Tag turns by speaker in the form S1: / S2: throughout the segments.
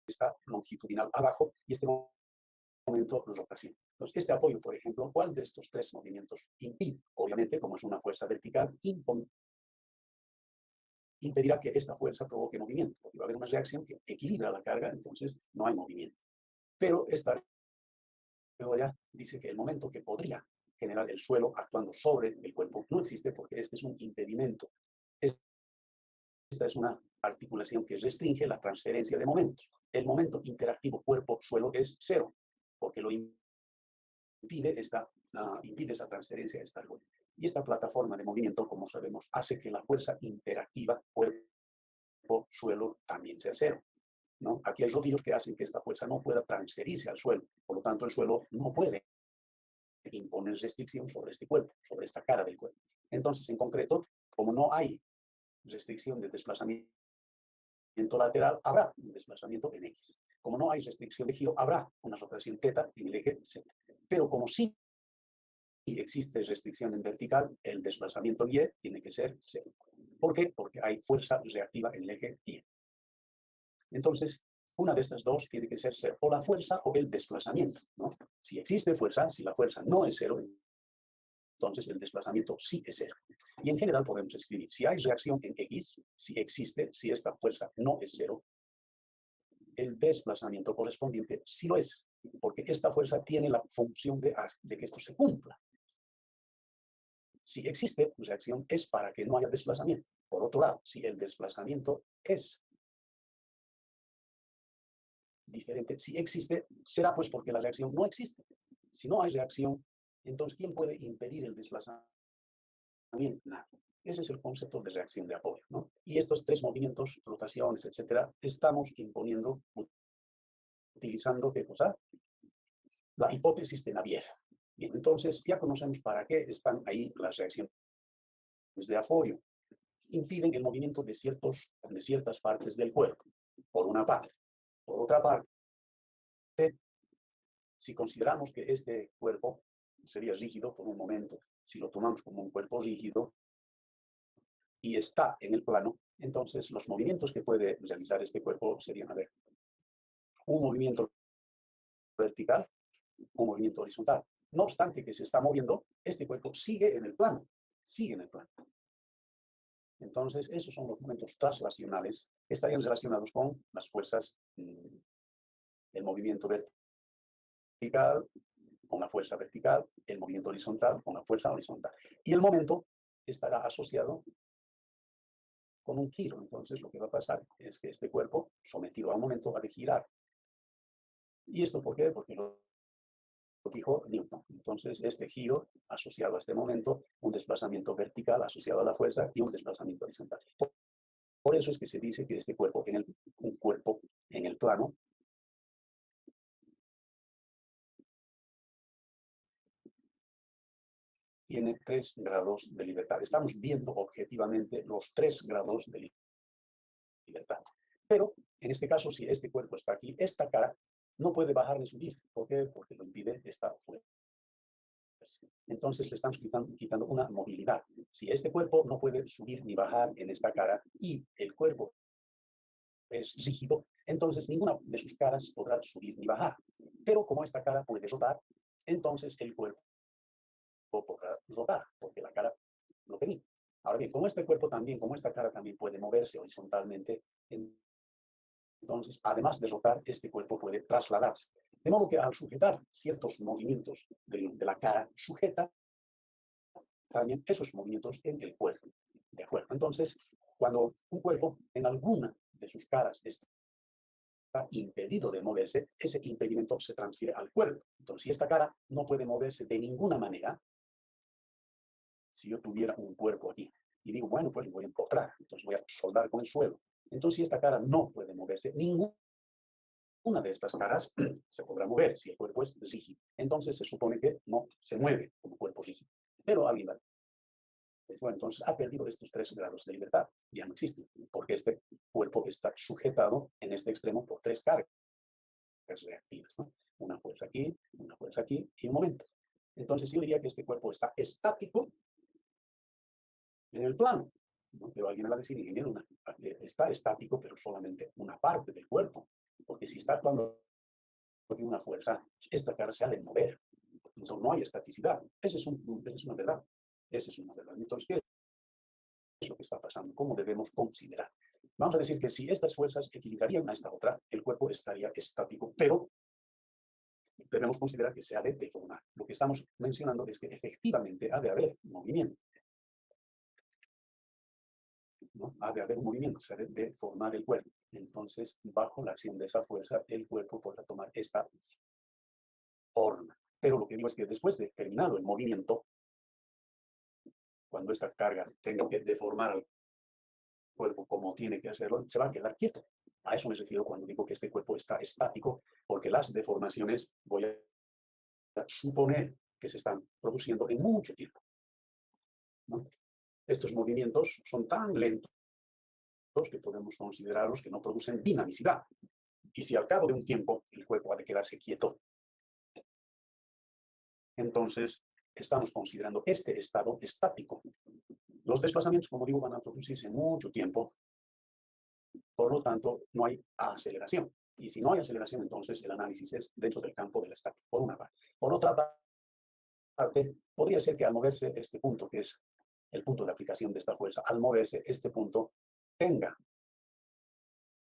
S1: está longitudinal abajo y este momento rotación. Entonces, este apoyo, por ejemplo, ¿cuál de estos tres movimientos impide? Obviamente, como es una fuerza vertical, impedirá que esta fuerza provoque movimiento, porque va a haber una reacción que equilibra la carga, entonces no hay movimiento. Pero esta ya dice que el momento que podría generar el suelo actuando sobre el cuerpo no existe porque este es un impedimento. Esta es una articulación que restringe la transferencia de momentos. El momento interactivo cuerpo-suelo es cero, porque lo impide esa transferencia de esta argolla. Y esta plataforma de movimiento, como sabemos, hace que la fuerza interactiva cuerpo-suelo también sea cero, ¿no? Aquí hay rodillos que hacen que esta fuerza no pueda transferirse al suelo. Por lo tanto, el suelo no puede imponer restricción sobre este cuerpo, sobre esta cara del cuerpo. Entonces, en concreto, como no hay restricción de desplazamiento lateral, habrá un desplazamiento en X. Como no hay restricción de giro, habrá una rotación θ en el eje Z. Pero como sí existe restricción en vertical, el desplazamiento Y tiene que ser cero. ¿Por qué? Porque hay fuerza reactiva en el eje Y. Entonces, una de estas dos tiene que ser cero, o la fuerza o el desplazamiento, ¿no? Si existe fuerza, si la fuerza no es cero, entonces el desplazamiento sí es cero. Y en general podemos escribir, si hay reacción en X, si existe, si esta fuerza no es cero, el desplazamiento correspondiente sí lo es, porque esta fuerza tiene la función de que esto se cumpla. Si existe reacción es para que no haya desplazamiento. Por otro lado, si el desplazamiento es diferente, si existe, será pues porque la reacción no existe. Si no hay reacción, entonces ¿quién puede impedir el desplazamiento? Nada. Ese es el concepto de reacción de apoyo, ¿no? Y estos tres movimientos, rotaciones, etcétera, estamos imponiendo, utilizando, ¿qué cosa? La hipótesis de Navier. Bien, entonces ya conocemos para qué están ahí las reacciones de apoyo. Impiden el movimiento de ciertas partes del cuerpo, por una parte. Por otra parte, si consideramos que este cuerpo sería rígido por un momento, si lo tomamos como un cuerpo rígido y está en el plano, entonces los movimientos que puede realizar este cuerpo serían, a ver, un movimiento vertical, un movimiento horizontal. No obstante que se está moviendo, este cuerpo sigue en el plano, sigue en el plano. Entonces, esos son los momentos translacionales que estarían relacionados con las fuerzas, el movimiento vertical, con la fuerza vertical, el movimiento horizontal, con la fuerza horizontal. Y el momento estará asociado con un giro. Entonces, lo que va a pasar es que este cuerpo, sometido a un momento, va a girar. ¿Y esto por qué? Porque lo dijo Newton. Entonces, este giro asociado a este momento, un desplazamiento vertical asociado a la fuerza y un desplazamiento horizontal. Por eso es que se dice que este cuerpo, un cuerpo en el plano, tiene 3 grados de libertad. Estamos viendo objetivamente los 3 grados de libertad. Pero, en este caso, si este cuerpo está aquí, esta cara no puede bajar ni subir. ¿Por qué? Porque lo impide esta fuerza. Entonces le estamos quitando una movilidad. Si este cuerpo no puede subir ni bajar en esta cara y el cuerpo es rígido, entonces ninguna de sus caras podrá subir ni bajar. Pero como esta cara puede rotar, entonces el cuerpo podrá rotar, porque la cara lo permite. Ahora bien, como este cuerpo también, como esta cara también puede moverse horizontalmente, entonces, además de rotar, este cuerpo puede trasladarse. De modo que al sujetar ciertos movimientos de la cara, sujeta también esos movimientos en el cuerpo. ¿De acuerdo? Entonces, cuando un cuerpo en alguna de sus caras está impedido de moverse, ese impedimento se transfiere al cuerpo. Entonces, si esta cara no puede moverse de ninguna manera, si yo tuviera un cuerpo aquí y digo, bueno, pues voy a empotrar, entonces voy a soldar con el suelo. Entonces, si esta cara no puede moverse, ninguna de estas caras se podrá mover si el cuerpo es rígido. Entonces, se supone que no se mueve como cuerpo rígido. Pero alguien va, pues, bueno, entonces ha perdido estos 3 grados de libertad. Ya no existen, porque este cuerpo está sujetado en este extremo por 3 cargas reactivas, ¿no? Una fuerza aquí y un momento. Entonces yo diría que este cuerpo está estático en el plano, ¿no? Pero alguien va a decir, ingeniero, está estático, pero solamente una parte del cuerpo. Porque si está actuando una fuerza, esta cara se ha de mover. Entonces, no hay estaticidad. Esa es una verdad. Esa es una verdad. Entonces, ¿qué es lo que está pasando? ¿Cómo debemos considerar? Vamos a decir que si estas fuerzas equilibrarían a esta otra, el cuerpo estaría estático, pero debemos considerar que se ha de deformar. Lo que estamos mencionando es que efectivamente ha de haber movimiento, ¿no? Ha de haber un movimiento, se ha de deformar el cuerpo. Entonces, bajo la acción de esa fuerza, el cuerpo podrá tomar esta forma. Pero lo que digo es que después de terminado el movimiento, cuando esta carga tenga que deformar al cuerpo como tiene que hacerlo, se va a quedar quieto. A eso me refiero cuando digo que este cuerpo está estático, porque las deformaciones voy a suponer que se están produciendo en mucho tiempo, ¿no? Estos movimientos son tan lentos que podemos considerarlos que no producen dinamicidad. Y si al cabo de un tiempo el cuerpo ha de quedarse quieto, entonces estamos considerando este estado estático. Los desplazamientos, como digo, van a producirse en mucho tiempo, por lo tanto, no hay aceleración. Y si no hay aceleración, entonces el análisis es dentro del campo de la estática, por una parte. Por otra parte, podría ser que al moverse este punto, que es el punto de aplicación de esta fuerza, al moverse este punto tenga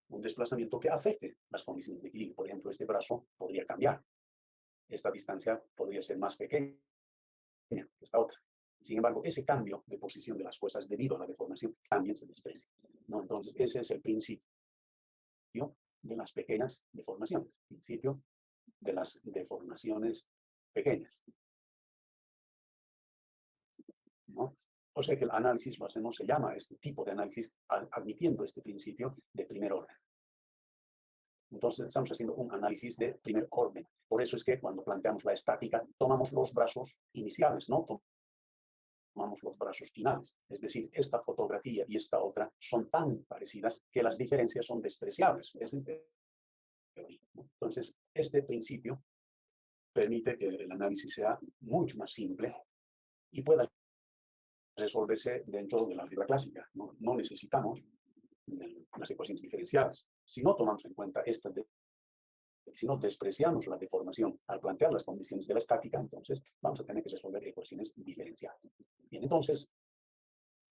S1: un desplazamiento que afecte las condiciones de equilibrio. Por ejemplo, este brazo podría cambiar. Esta distancia podría ser más pequeña que esta otra. Sin embargo, ese cambio de posición de las fuerzas debido a la deformación también se desprecia, ¿no? Entonces, ese es el principio de las pequeñas deformaciones. Principio de las deformaciones pequeñas, ¿no? O sea que el análisis lo hacemos, se llama este tipo de análisis admitiendo este principio de primer orden. Entonces estamos haciendo un análisis de primer orden. Por eso es que cuando planteamos la estática, tomamos los brazos iniciales, no tomamos los brazos finales. Es decir, esta fotografía y esta otra son tan parecidas que las diferencias son despreciables. Entonces, este principio permite que el análisis sea mucho más simple y pueda resolverse dentro de la álgebra clásica. No necesitamos las ecuaciones diferenciales. Si no tomamos en cuenta si no despreciamos la deformación al plantear las condiciones de la estática, entonces vamos a tener que resolver ecuaciones diferenciales. Bien, entonces,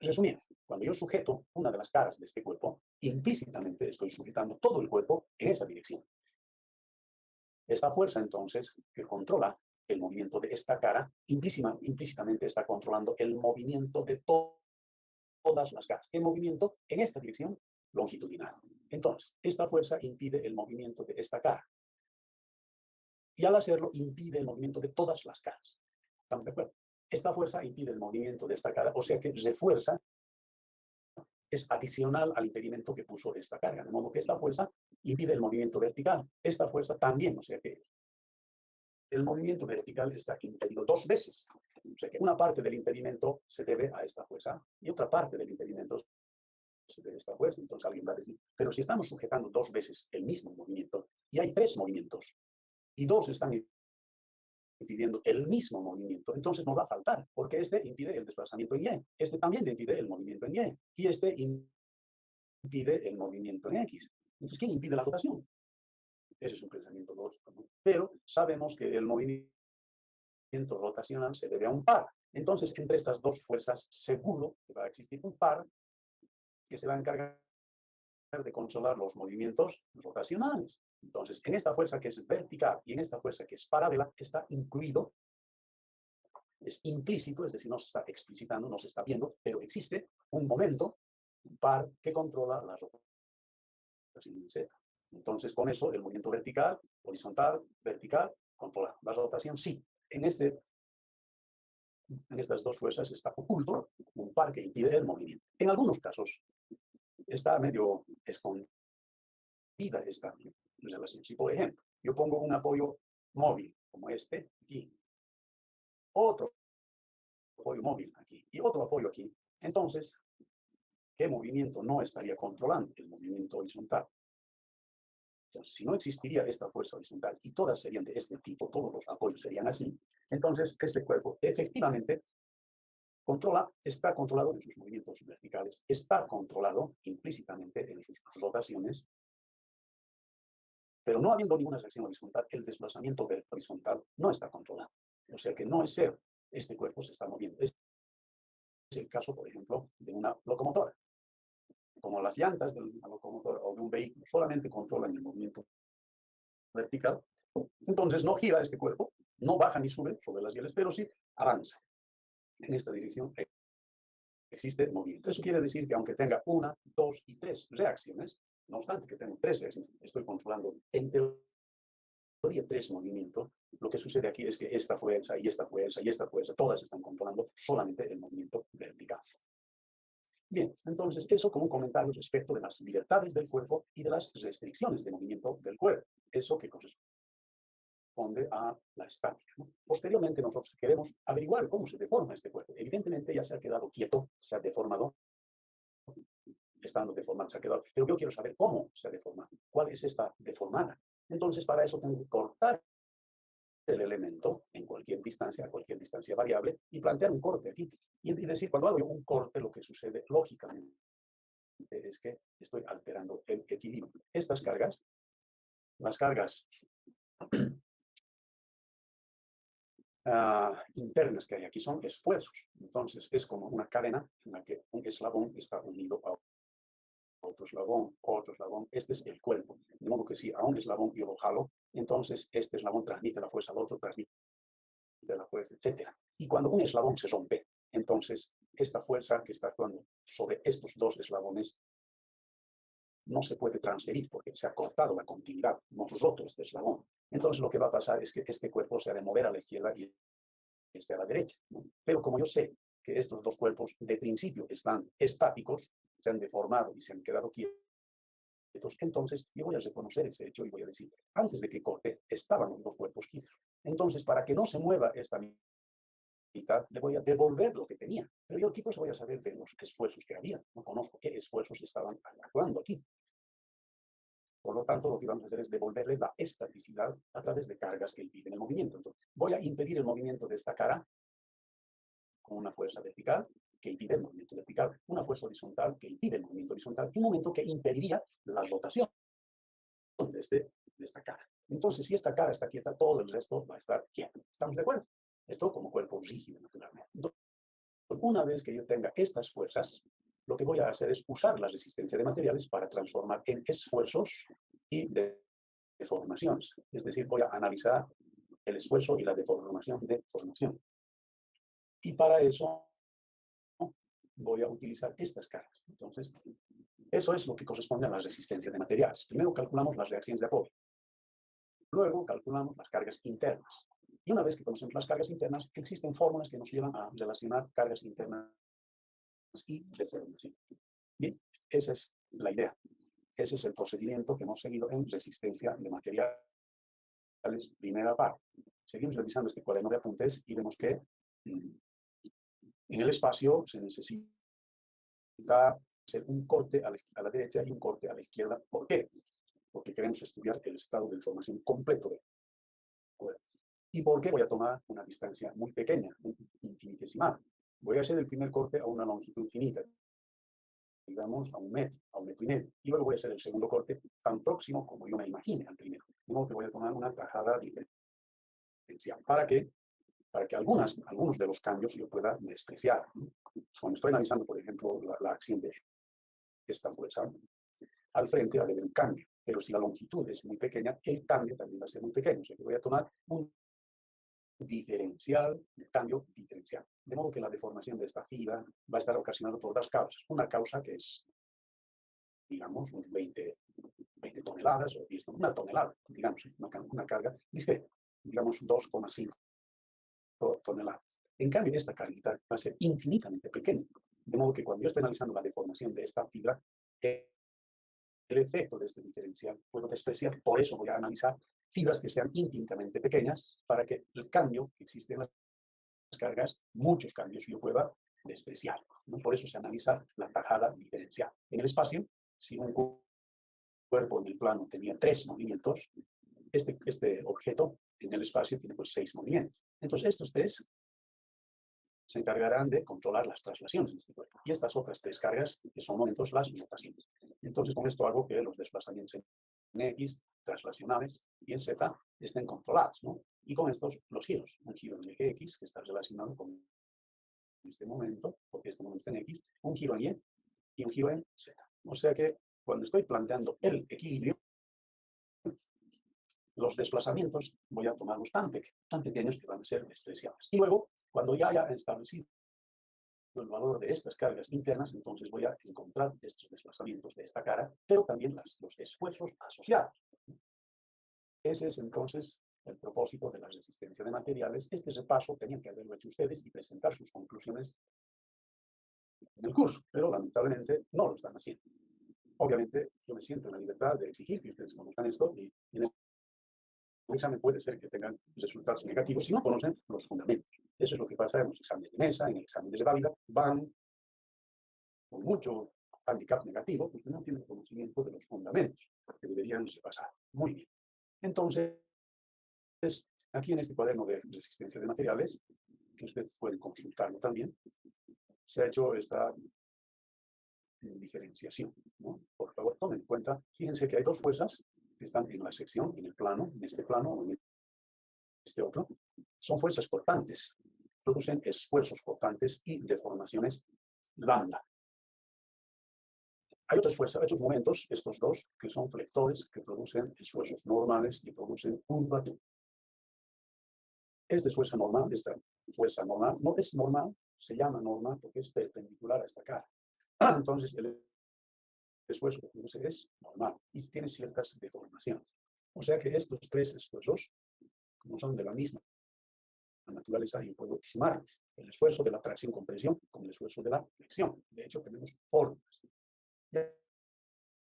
S1: resumiendo, cuando yo sujeto una de las caras de este cuerpo, implícitamente estoy sujetando todo el cuerpo en esa dirección. Esta fuerza, entonces, que controla el movimiento de esta cara, implícitamente está controlando el movimiento de todas las caras. ¿Qué movimiento? En esta dirección longitudinal. Entonces, esta fuerza impide el movimiento de esta cara. Y al hacerlo, impide el movimiento de todas las caras. ¿Estamos de acuerdo? Esta fuerza impide el movimiento de esta cara, o sea que refuerza, es adicional al impedimento que puso esta carga. De modo que esta fuerza impide el movimiento vertical. Esta fuerza también, o sea que el movimiento vertical está impedido dos veces. O sea que una parte del impedimento se debe a esta fuerza y otra parte del impedimento se debe a esta fuerza. Entonces alguien va a decir, pero si estamos sujetando dos veces el mismo movimiento y hay tres movimientos y dos están impidiendo el mismo movimiento, entonces nos va a faltar, porque este impide el desplazamiento en Y, este también impide el movimiento en Y este impide el movimiento en X. Entonces, ¿quién impide la rotación? Ese es un pensamiento lógico, ¿no? Pero sabemos que el movimiento rotacional se debe a un par. Entonces, entre estas dos fuerzas, seguro que va a existir un par que se va a encargar de controlar los movimientos rotacionales. Entonces, en esta fuerza que es vertical y en esta fuerza que es paralela, está incluido, es implícito, es decir, no se está explicitando, no se está viendo, pero existe un momento, un par que controla la rotación Z. Entonces, con eso, el movimiento vertical, horizontal, vertical, controla la rotación. Sí, en estas dos fuerzas está oculto un par que impide el movimiento. En algunos casos está medio escondida esta relación. Si, por ejemplo, yo pongo un apoyo móvil como este aquí, otro apoyo móvil aquí y otro apoyo aquí, entonces, ¿qué movimiento no estaría controlando? El movimiento horizontal. Entonces, si no existiría esta fuerza horizontal y todas serían de este tipo, todos los apoyos serían así, entonces este cuerpo efectivamente está controlado en sus movimientos verticales, está controlado implícitamente en sus rotaciones Pero no habiendo ninguna reacción horizontal, el desplazamiento horizontal no está controlado. O sea que no es cero. Este cuerpo se está moviendo. Es el caso, por ejemplo, de una locomotora. Como las llantas de una locomotora o de un vehículo solamente controlan el movimiento vertical, entonces no gira este cuerpo, no baja ni sube sobre las rieles, pero sí avanza. En esta dirección existe movimiento. Eso quiere decir que aunque tenga una, dos y tres reacciones, no obstante que tengo tres reacciones, estoy controlando en teoría tres movimientos. Lo que sucede aquí es que esta fuerza y esta fuerza y esta fuerza, todas están controlando solamente el movimiento vertical. Bien, entonces eso como un comentario respecto de las libertades del cuerpo y de las restricciones de movimiento del cuerpo. Eso que corresponde a la estática, ¿no? Posteriormente nosotros queremos averiguar cómo se deforma este cuerpo. Evidentemente ya se ha quedado quieto, se ha deformado, estando deformado se ha quedado, pero yo quiero saber cómo se ha deformado, cuál es esta deformada. Entonces para eso tengo que cortar el elemento en cualquier distancia variable, y plantear un corte aquí. Y decir, cuando hago un corte, lo que sucede lógicamente es que estoy alterando el equilibrio. Estas cargas, las cargas internas que hay aquí son esfuerzos. Entonces es como una cadena en la que un eslabón está unido a otro eslabón, otro eslabón. Este es el cuerpo. De modo que si a un eslabón yo lo jalo, entonces este eslabón transmite la fuerza al otro, transmite la fuerza, etcétera. Y cuando un eslabón se rompe, entonces esta fuerza que está actuando sobre estos dos eslabones no se puede transferir porque se ha cortado la continuidad, hemos roto este eslabón. Entonces lo que va a pasar es que este cuerpo se ha de mover a la izquierda y este a la derecha, ¿no? Pero como yo sé que estos dos cuerpos de principio están estáticos, se han deformado y se han quedado quietos, entonces yo voy a reconocer ese hecho y voy a decir, antes de que corte, estaban los dos cuerpos quietos. Entonces, para que no se mueva esta mitad, le voy a devolver lo que tenía. Pero yo, ¿qué cosa voy a saber de los esfuerzos que había? No conozco qué esfuerzos estaban actuando aquí. Por lo tanto, lo que vamos a hacer es devolverle la estaticidad a través de cargas que impiden el movimiento. Entonces, voy a impedir el movimiento de esta cara con una fuerza vertical que impide el movimiento vertical, una fuerza horizontal que impide el movimiento horizontal, y un momento que impediría la rotación de esta cara. Entonces, si esta cara está quieta, todo el resto va a estar quieto. ¿Estamos de acuerdo? Esto como cuerpo rígido, naturalmente. Entonces, una vez que yo tenga estas fuerzas, lo que voy a hacer es usar la resistencia de materiales para transformar en esfuerzos y deformaciones. Es decir, voy a analizar el esfuerzo y la deformación de formación. Y para eso voy a utilizar estas cargas. Entonces, eso es lo que corresponde a la resistencia de materiales. Primero calculamos las reacciones de apoyo. Luego calculamos las cargas internas. Y una vez que conocemos las cargas internas, existen fórmulas que nos llevan a relacionar cargas internas y deformación. Bien, esa es la idea. Ese es el procedimiento que hemos seguido en resistencia de materiales, primera parte. Seguimos revisando este cuaderno de apuntes y vemos que en el espacio se necesita hacer un corte a la derecha y un corte a la izquierda. ¿Por qué? Porque queremos estudiar el estado de información completo del cuerpo. ¿Y por qué voy a tomar una distancia muy pequeña, infinitesimal? Voy a hacer el primer corte a una longitud finita, digamos a un metro y medio. Y luego voy a hacer el segundo corte tan próximo como yo me imagine al primero. De modo que voy a tomar una tajada diferencial. ¿Para qué? Para que algunos de los cambios yo pueda despreciar. Cuando estoy analizando, por ejemplo, la acción de esta fuerza, al frente va a haber un cambio. Pero si la longitud es muy pequeña, el cambio también va a ser muy pequeño. O sea que voy a tomar un diferencial, un cambio diferencial. De modo que la deformación de esta fibra va a estar ocasionada por dos causas. Una causa que es, digamos, 20 toneladas o 10, una tonelada, digamos, una carga discreta, digamos 2,5 toneladas. En cambio, esta carguita va a ser infinitamente pequeña. De modo que cuando yo estoy analizando la deformación de esta fibra, el efecto de este diferencial puedo despreciar. Por eso voy a analizar fibras que sean infinitamente pequeñas para que el cambio que existe en las cargas, muchos cambios, yo pueda despreciar, ¿no? Por eso se analiza la tajada diferencial. En el espacio, si un cuerpo en el plano tenía 3 movimientos, este objeto en el espacio tiene pues 6 movimientos. Entonces estos 3 se encargarán de controlar las traslaciones de este cuerpo. Y estas otras 3 cargas, que son momentos, las rotaciones. Entonces con esto hago que los desplazamientos en X traslacionales y en Z estén controladas, ¿no? Y con estos, los giros. Un giro en el eje X, que está relacionado con este momento, porque este momento está en X, un giro en Y y un giro en Z. O sea que cuando estoy planteando el equilibrio, los desplazamientos voy a tomarlos tan pequeños que van a ser despreciables. Y luego, cuando ya haya establecido el valor de estas cargas internas, entonces voy a encontrar estos desplazamientos de esta cara, pero también los esfuerzos asociados. Ese es entonces el propósito de la resistencia de materiales. Este repaso tenían que haberlo hecho ustedes y presentar sus conclusiones en el curso, pero lamentablemente no lo están haciendo. Obviamente, yo me siento en la libertad de exigir que ustedes conozcan esto y en el examen puede ser que tengan resultados negativos si no conocen los fundamentos. Eso es lo que pasa en los exámenes de mesa, en el examen de válida, van con mucho handicap negativo porque no tienen conocimiento de los fundamentos que deberían repasar. Muy bien. Entonces, aquí en este cuaderno de resistencia de materiales, que ustedes pueden consultarlo también, se ha hecho esta diferenciación, ¿no? Por favor, tomen en cuenta, fíjense que hay dos fuerzas que están en la sección, en el plano, en este plano o en este otro. Son fuerzas cortantes, producen esfuerzos cortantes y deformaciones lambda. Hay otras fuerzas, otros momentos, estos dos, que son flectores, que producen esfuerzos normales y producen curvatura. Esta es fuerza normal, esta fuerza normal no es normal, se llama normal porque es perpendicular a esta cara. Entonces, el esfuerzo que produce es normal y tiene ciertas deformaciones. O sea que estos tres esfuerzos, como son de la misma naturaleza, yo puedo sumarlos. El esfuerzo de la tracción-compresión con el esfuerzo de la flexión. De hecho, tenemos fórmulas. Y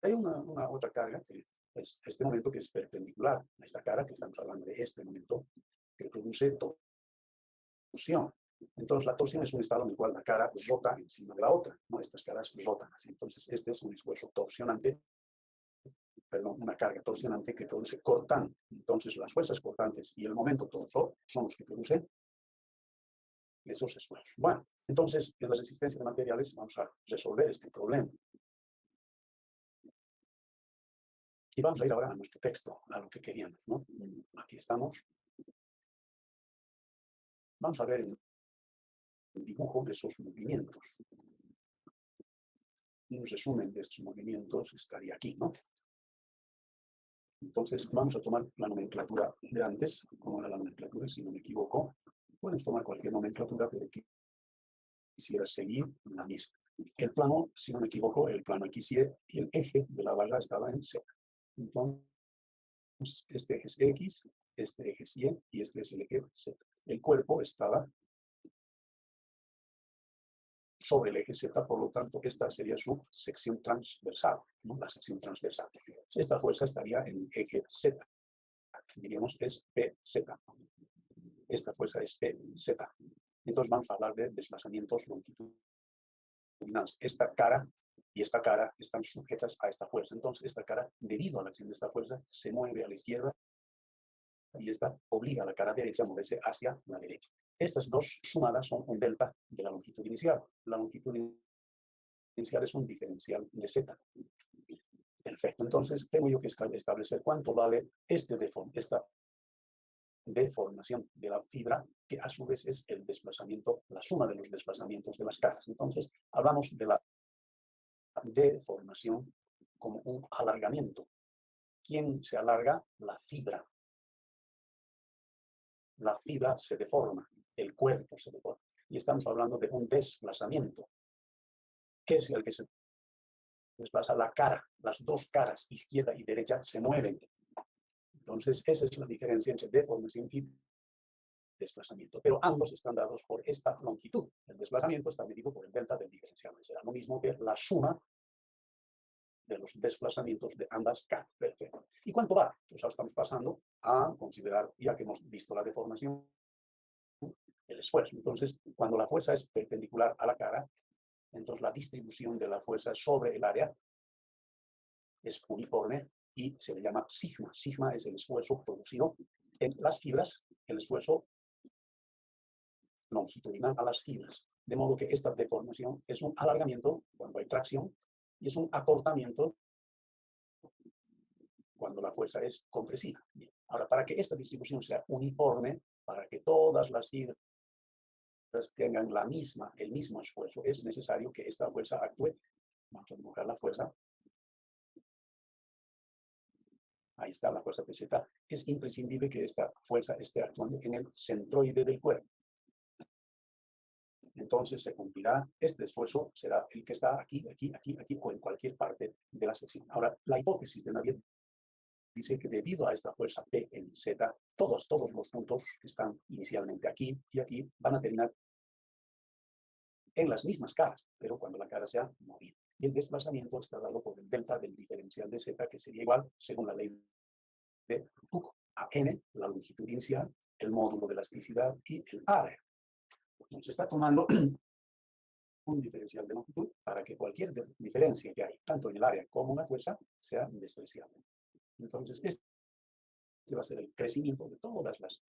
S1: hay una otra carga que es este momento que es perpendicular a esta cara, que estamos hablando de este momento, que produce torsión. Entonces, la torsión es un estado en el cual la cara rota encima de la otra, ¿no? Estas caras rotan así. Entonces, este es un esfuerzo torsionante, perdón, una carga torsionante que produce cortante. Entonces, las fuerzas cortantes y el momento torsor son los que producen esos esfuerzos. Bueno, entonces, en la resistencia de materiales vamos a resolver este problema. Y vamos a ir ahora a nuestro texto, a lo que queríamos, ¿no? Aquí estamos. Vamos a ver el dibujo de esos movimientos. Un resumen de estos movimientos estaría aquí, ¿no? Entonces, vamos a tomar la nomenclatura de antes, como era la nomenclatura, si no me equivoco. Puedes tomar cualquier nomenclatura, pero quisiera seguir la misma. El plano, si no me equivoco, el plano aquí sí, y el eje de la barra estaba en Z. Entonces, este eje es X, este eje es Y, y este es el eje Z. El cuerpo estaba sobre el eje Z, por lo tanto, esta sería su sección transversal, ¿no? La sección transversal. Esta fuerza estaría en eje Z. Diríamos es PZ. Esta fuerza es PZ. Entonces vamos a hablar de desplazamientos longitudinales. Esta cara y esta cara están sujetas a esta fuerza. Entonces esta cara, debido a la acción de esta fuerza, se mueve a la izquierda y esta obliga a la cara derecha a moverse hacia la derecha. Estas dos sumadas son un delta de la longitud inicial. La longitud inicial es un diferencial de Z. Perfecto. Entonces tengo yo que establecer cuánto vale esta deformación de la fibra, que a su vez es el desplazamiento, la suma de los desplazamientos de las caras. Entonces hablamos de la deformación como un alargamiento. ¿Quién se alarga? La fibra. La fibra se deforma, el cuerpo se deforma. Y estamos hablando de un desplazamiento. ¿Qué es el que se desplaza? La cara. Las dos caras, izquierda y derecha, se mueven. Entonces, esa es la diferencia entre deformación y desplazamiento. Pero ambos están dados por esta longitud. El desplazamiento está medido por el delta del diferencial. Será lo mismo que la suma de los desplazamientos de ambas caras. Perfecto. ¿Y cuánto va? Pues ahora estamos pasando a considerar, ya que hemos visto la deformación, el esfuerzo. Entonces, cuando la fuerza es perpendicular a la cara, entonces la distribución de la fuerza sobre el área es uniforme y se le llama sigma. Sigma es el esfuerzo producido en las fibras, el esfuerzo longitudinal a las fibras. De modo que esta deformación es un alargamiento cuando hay tracción y es un acortamiento cuando la fuerza es compresiva. Bien. Ahora, para que esta distribución sea uniforme, para que todas las fibras tengan el mismo esfuerzo, es necesario que esta fuerza actúe. Vamos a dibujar la fuerza. Ahí está la fuerza PZ. Es imprescindible que esta fuerza esté actuando en el centroide del cuerpo. Entonces se cumplirá, este esfuerzo será el que está aquí, aquí, aquí, aquí, o en cualquier parte de la sección. Ahora, la hipótesis de Navier dice que debido a esta fuerza P en Z, todos los puntos que están inicialmente aquí y aquí van a terminar en las mismas caras, pero cuando la cara sea movida. Y el desplazamiento está dado por el delta del diferencial de Z, que sería igual, según la ley de Hooke, a N, la longitud inicial, el módulo de elasticidad y el área. Entonces está tomando un diferencial de longitud para que cualquier diferencia que hay, tanto en el área como en la fuerza, sea despreciable. Entonces, este va a ser el crecimiento de todas las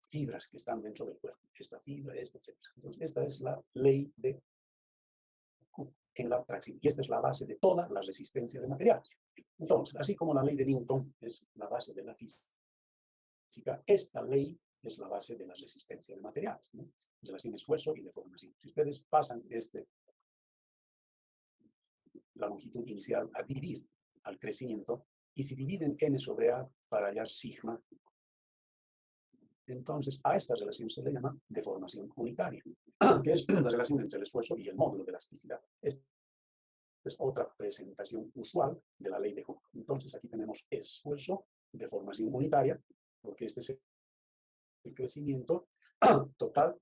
S1: fibras que están dentro del cuerpo. Esta fibra, esta, etc. Entonces, esta es la ley de Hooke en la tracción. Y esta es la base de toda la resistencia de materiales. Entonces, así como la ley de Newton es la base de la física, esta ley es la base de la resistencia de materiales, ¿no? Relación esfuerzo y deformación. Si ustedes pasan la longitud inicial a dividir al crecimiento, y si dividen n sobre a para hallar sigma, entonces a esta relación se le llama deformación unitaria, que es la relación entre el esfuerzo y el módulo de elasticidad. Esta es otra presentación usual de la ley de Hooke. Entonces aquí tenemos esfuerzo, deformación unitaria, porque este es el crecimiento total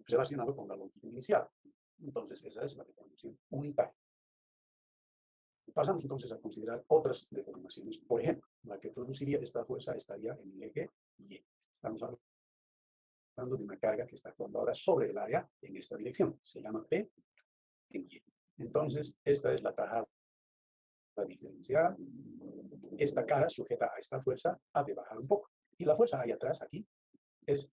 S1: relacionado con la longitud inicial. Entonces esa es la deformación unitaria. Pasamos entonces a considerar otras deformaciones. Por ejemplo, la que produciría esta fuerza estaría en el eje Y. Estamos hablando de una carga que está actuando ahora sobre el área en esta dirección. Se llama P en Y. Entonces, esta es la tajada diferencial. Esta cara sujeta a esta fuerza ha de bajar un poco. Y la fuerza ahí atrás, aquí, es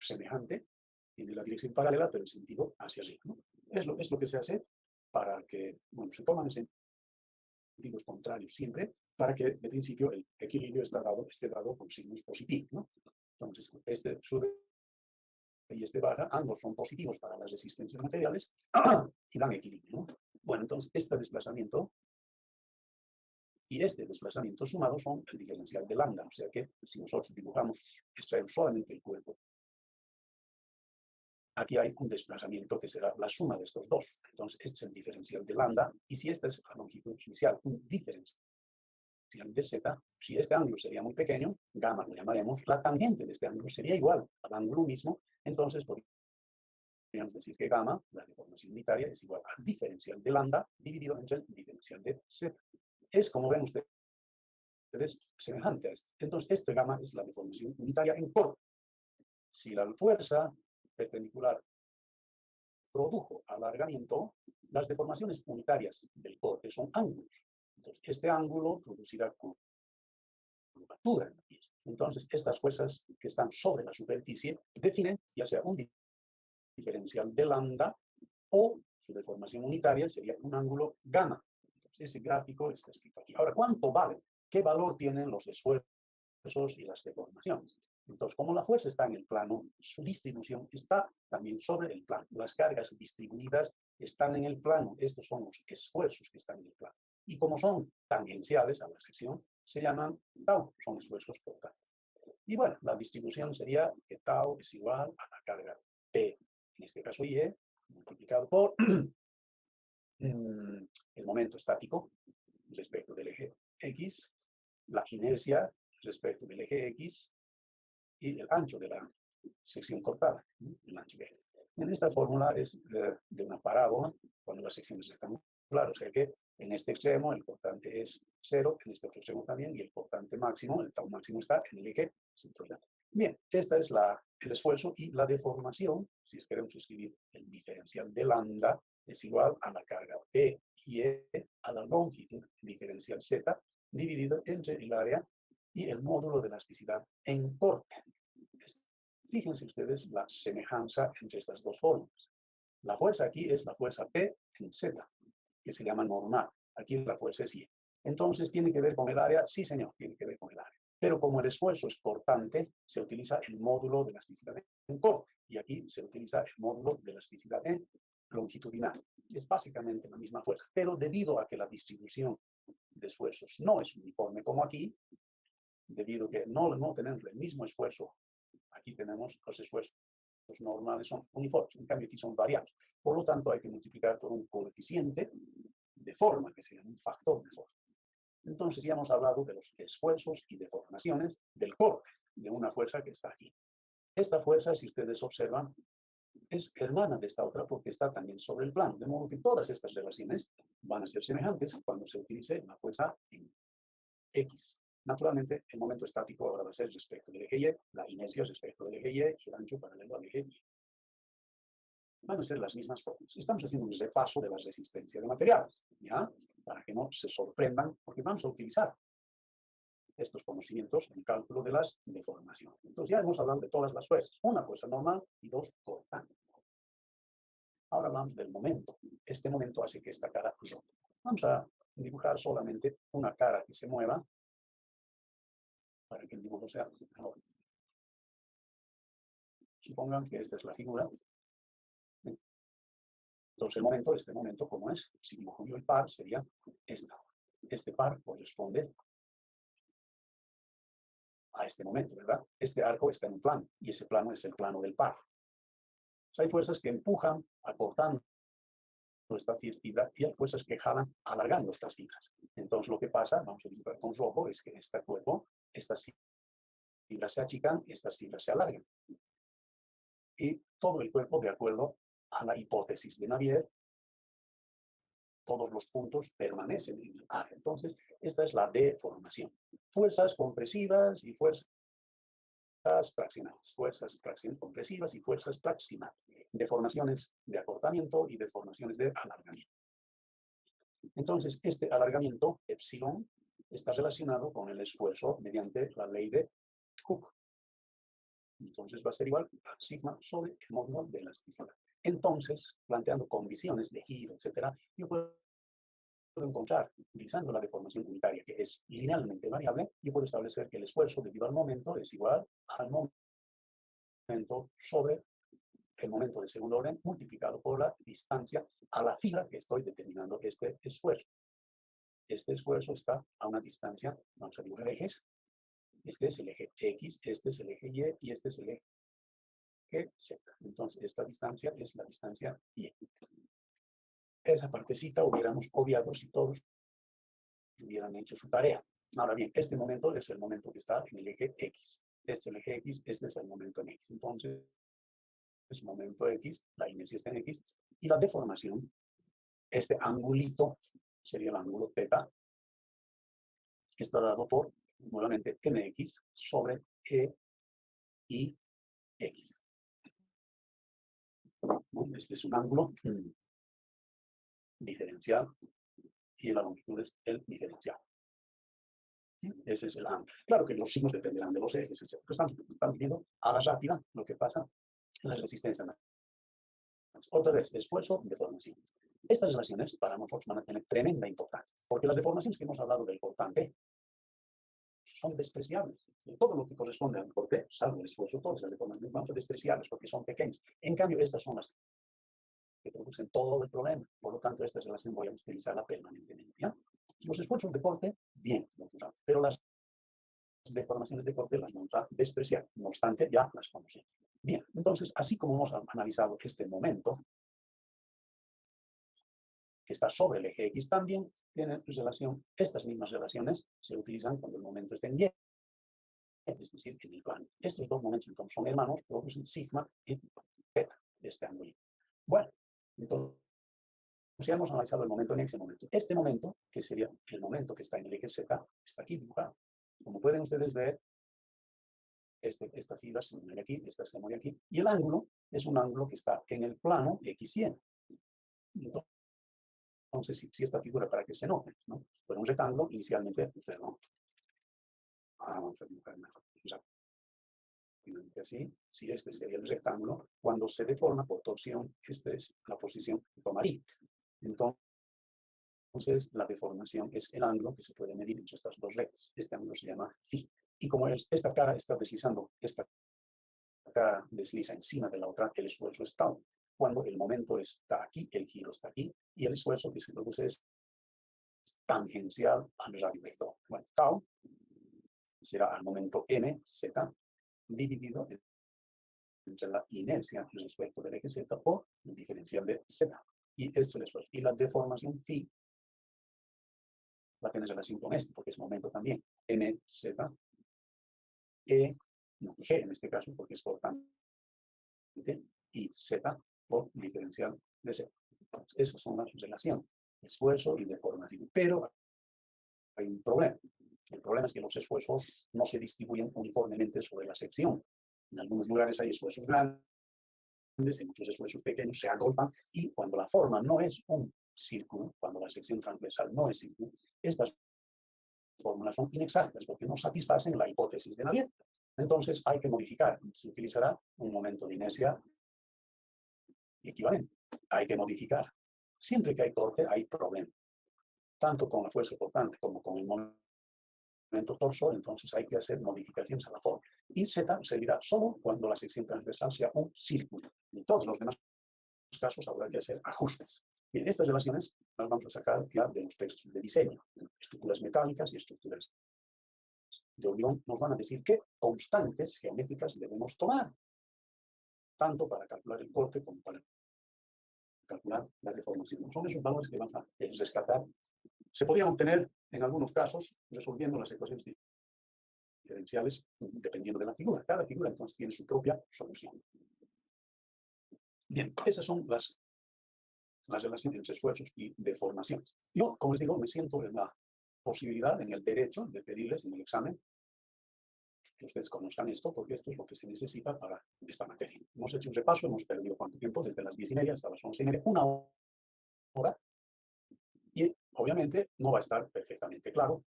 S1: semejante, tiene la dirección paralela, pero el sentido hacia arriba, ¿no? Es lo que se hace para que, bueno, se toman sentidos contrarios siempre, para que de principio el equilibrio esté dado con signos positivos, ¿no? Entonces, este sube y este baja, ambos son positivos para las resistencias materiales y dan equilibrio, ¿no? Bueno, entonces este desplazamiento y este desplazamiento sumados son el diferencial de lambda, o sea que si nosotros extraemos solamente el cuerpo, aquí hay un desplazamiento que será la suma de estos dos. Entonces, este es el diferencial de lambda, y si esta es la longitud inicial, un diferencial de Z, si este ángulo sería muy pequeño, gamma lo llamaremos, la tangente de este ángulo sería igual al ángulo mismo, entonces podríamos decir que gamma, la deformación unitaria, es igual al diferencial de lambda dividido entre el diferencial de Z. Es, como ven ustedes, semejante a este. Entonces, este gamma es la deformación unitaria en corto. Si la fuerza perpendicular produjo alargamiento, las deformaciones unitarias del corte son ángulos. Entonces, este ángulo producirá curvatura en la pieza. Entonces, estas fuerzas que están sobre la superficie definen ya sea un diferencial de lambda o su deformación unitaria sería un ángulo gamma. Entonces, ese gráfico está escrito aquí. Ahora, ¿cuánto vale? ¿Qué valor tienen los esfuerzos y las deformaciones? Entonces, como la fuerza está en el plano, su distribución está también sobre el plano. Las cargas distribuidas están en el plano. Estos son los esfuerzos que están en el plano. Y como son tangenciales a la sección, se llaman tau, son esfuerzos por tau. Y bueno, la distribución sería que tau es igual a la carga P, en este caso Y, multiplicado por el momento estático respecto del eje X, la inercia respecto del eje X y el ancho de la sección cortada, el ancho de X. En esta fórmula es de una parábola cuando la sección es rectangular, o sea que en este extremo el cortante es 0, en este otro extremo también, y el cortante máximo, el tau máximo, está en el eje centroidal. Bien, esta es el esfuerzo y la deformación, si queremos escribir el diferencial de lambda, es igual a la carga P y E a la longitud diferencial Z dividido entre el área y el módulo de elasticidad en corte. Fíjense ustedes la semejanza entre estas dos fórmulas. La fuerza aquí es la fuerza P en Z, que se llama normal. Aquí la fuerza es Y. Entonces, ¿tiene que ver con el área? Sí, señor, tiene que ver con el área. Pero como el esfuerzo es cortante, se utiliza el módulo de elasticidad en corte. Y aquí se utiliza el módulo de elasticidad en longitudinal. Es básicamente la misma fuerza. Pero debido a que la distribución de esfuerzos no es uniforme como aquí, debido a que no tenemos el mismo esfuerzo, aquí tenemos los esfuerzos normales son uniformes, en cambio aquí son variables. Por lo tanto, hay que multiplicar por un coeficiente de forma, que se llama un factor de forma. Entonces ya hemos hablado de los esfuerzos y deformaciones del corte, de una fuerza que está aquí. Esta fuerza, si ustedes observan, es hermana de esta otra porque está también sobre el plano, de modo que todas estas relaciones van a ser semejantes cuando se utilice la fuerza en X. Naturalmente, el momento estático ahora va a ser respecto del eje Y, la inercia respecto del eje Y y el ancho paralelo al eje Y. Van a ser las mismas formas. Estamos haciendo un repaso de la resistencia de materiales, ¿ya? Para que no se sorprendan, porque vamos a utilizar estos conocimientos en cálculo de las deformaciones. Entonces ya hemos hablado de todas las fuerzas. Una fuerza normal y dos cortantes. Ahora hablamos del momento. Este momento hace que esta cara rote. Vamos a dibujar solamente una cara que se mueva para que el dibujo sea mejor. Supongan que esta es la figura. Entonces, este momento, ¿cómo es? Si dibujo yo el par, sería esta. Este par corresponde a este momento, ¿verdad? Este arco está en un plano, y ese plano es el plano del par. Entonces, hay fuerzas que empujan, acortando esta fibra, y hay fuerzas que jalan, alargando estas fibras. Entonces, lo que pasa, vamos a dibujar con rojo, es que este cuerpo, estas fibras se achican, estas fibras se alargan. Y todo el cuerpo, de acuerdo a la hipótesis de Navier, todos los puntos permanecen en el área. Entonces, esta es la deformación. Fuerzas compresivas y fuerzas traccionales. Fuerzas compresivas y fuerzas traccionales. Deformaciones de acortamiento y deformaciones de alargamiento. Entonces, este alargamiento, epsilon, está relacionado con el esfuerzo mediante la ley de Hooke. Entonces, va a ser igual a sigma sobre el módulo de elasticidad. Entonces, planteando condiciones de giro, etc., yo puedo encontrar, utilizando la deformación unitaria, que es linealmente variable, yo puedo establecer que el esfuerzo debido al momento es igual al momento sobre el momento de segundo orden multiplicado por la distancia a la fibra que estoy determinando este esfuerzo. Este esfuerzo está a una distancia, vamos a dibujar ejes. Este es el eje X, este es el eje Y y este es el eje Z. Entonces, esta distancia es la distancia Y. Esa partecita hubiéramos obviado si todos hubieran hecho su tarea. Ahora bien, este momento es el momento que está en el eje X. Este es el eje X, este es el momento en X. Entonces, es momento X, la inercia está en X, y la deformación, este angulito, sería el ángulo θ, que está dado por, nuevamente, mx sobre e y x. Este es un ángulo diferencial y la longitud es el diferencial. Ese es el ángulo. Claro que los signos dependerán de los ejes, etc. Están viendo a la rápida lo que pasa en la resistencia. Otra vez, esfuerzo, deformación. Estas relaciones para nosotros van a tener tremenda importancia, porque las deformaciones que hemos hablado del cortante son despreciables. Todo lo que corresponde al corte, salvo el esfuerzo, todas las deformaciones vamos a despreciables porque son pequeñas. En cambio, estas son las que producen todo el problema. Por lo tanto, esta relación voy a utilizarla permanentemente. ¿Ya? Los esfuerzos de corte, bien, los usamos, pero las deformaciones de corte las vamos a despreciar. No obstante, ya las conocemos. Bien, entonces, así como hemos analizado este momento, que está sobre el eje X, también tienen relación, estas mismas relaciones se utilizan cuando el momento está en Y, es decir, en el plano. Estos dos momentos, entonces, son hermanos, producen sigma y θ de este ángulo. Bueno, entonces, ya hemos analizado el momento en X momento. Este momento, que sería el momento que está en el eje Z, está aquí dibujado. Como pueden ustedes ver, esta fibra se mueve aquí, esta se mueve aquí, y el ángulo es un ángulo que está en el plano XY. Entonces, si esta figura para que se note, ¿no? Fue un rectángulo, inicialmente, perdón. Ahora vamos a dibujar mejor. Así, si este sería el rectángulo, cuando se deforma por torsión, esta es la posición que tomaría. Entonces, Entonces, la deformación es el ángulo que se puede medir entre estas dos rectas. Este ángulo se llama phi. Y como esta cara está deslizando, esta cara desliza encima de la otra, el esfuerzo es tau. Cuando el momento está aquí, el giro está aquí, y el esfuerzo que se produce es tangencial al radio vector. Bueno, tau será al momento m, z, dividido entre la inercia respecto del eje z por el diferencial de z. Y este es el esfuerzo. Y la deformación phi va a tener relación con esto, porque es momento también. M, Z, E, no, G en este caso, porque es cortante, y Z por diferencial de Z. Entonces, esas son las relaciones, esfuerzo y deformación. Pero hay un problema. El problema es que los esfuerzos no se distribuyen uniformemente sobre la sección. En algunos lugares hay esfuerzos grandes, en muchos esfuerzos pequeños se agolpan, y cuando la forma no es un círculo, cuando la sección transversal no es círculo, estas fórmulas son inexactas porque no satisfacen la hipótesis de Navier. Entonces hay que modificar. Se utilizará un momento de inercia equivalente. Hay que modificar. Siempre que hay corte, hay problema. Tanto con la fuerza cortante como con el momento torsor, entonces hay que hacer modificaciones a la forma. Y Z servirá solo cuando la sección transversal sea un círculo. En todos los demás casos habrá que hacer ajustes. Bien, estas relaciones las vamos a sacar ya de los textos de diseño. Estructuras metálicas y estructuras de hormigón nos van a decir qué constantes geométricas debemos tomar, tanto para calcular el corte como para calcular la deformación. Son esos valores que vamos a rescatar. Se podrían obtener, en algunos casos, resolviendo las ecuaciones diferenciales dependiendo de la figura. Cada figura, entonces, tiene su propia solución. Bien, esas son las relaciones entre esfuerzos y deformaciones. Yo, como les digo, me siento en la posibilidad, en el derecho de pedirles en el examen que ustedes conozcan esto, porque esto es lo que se necesita para esta materia. Hemos hecho un repaso, hemos perdido cuánto tiempo, desde las 10:30 hasta las 11:30, una hora, y obviamente no va a estar perfectamente claro.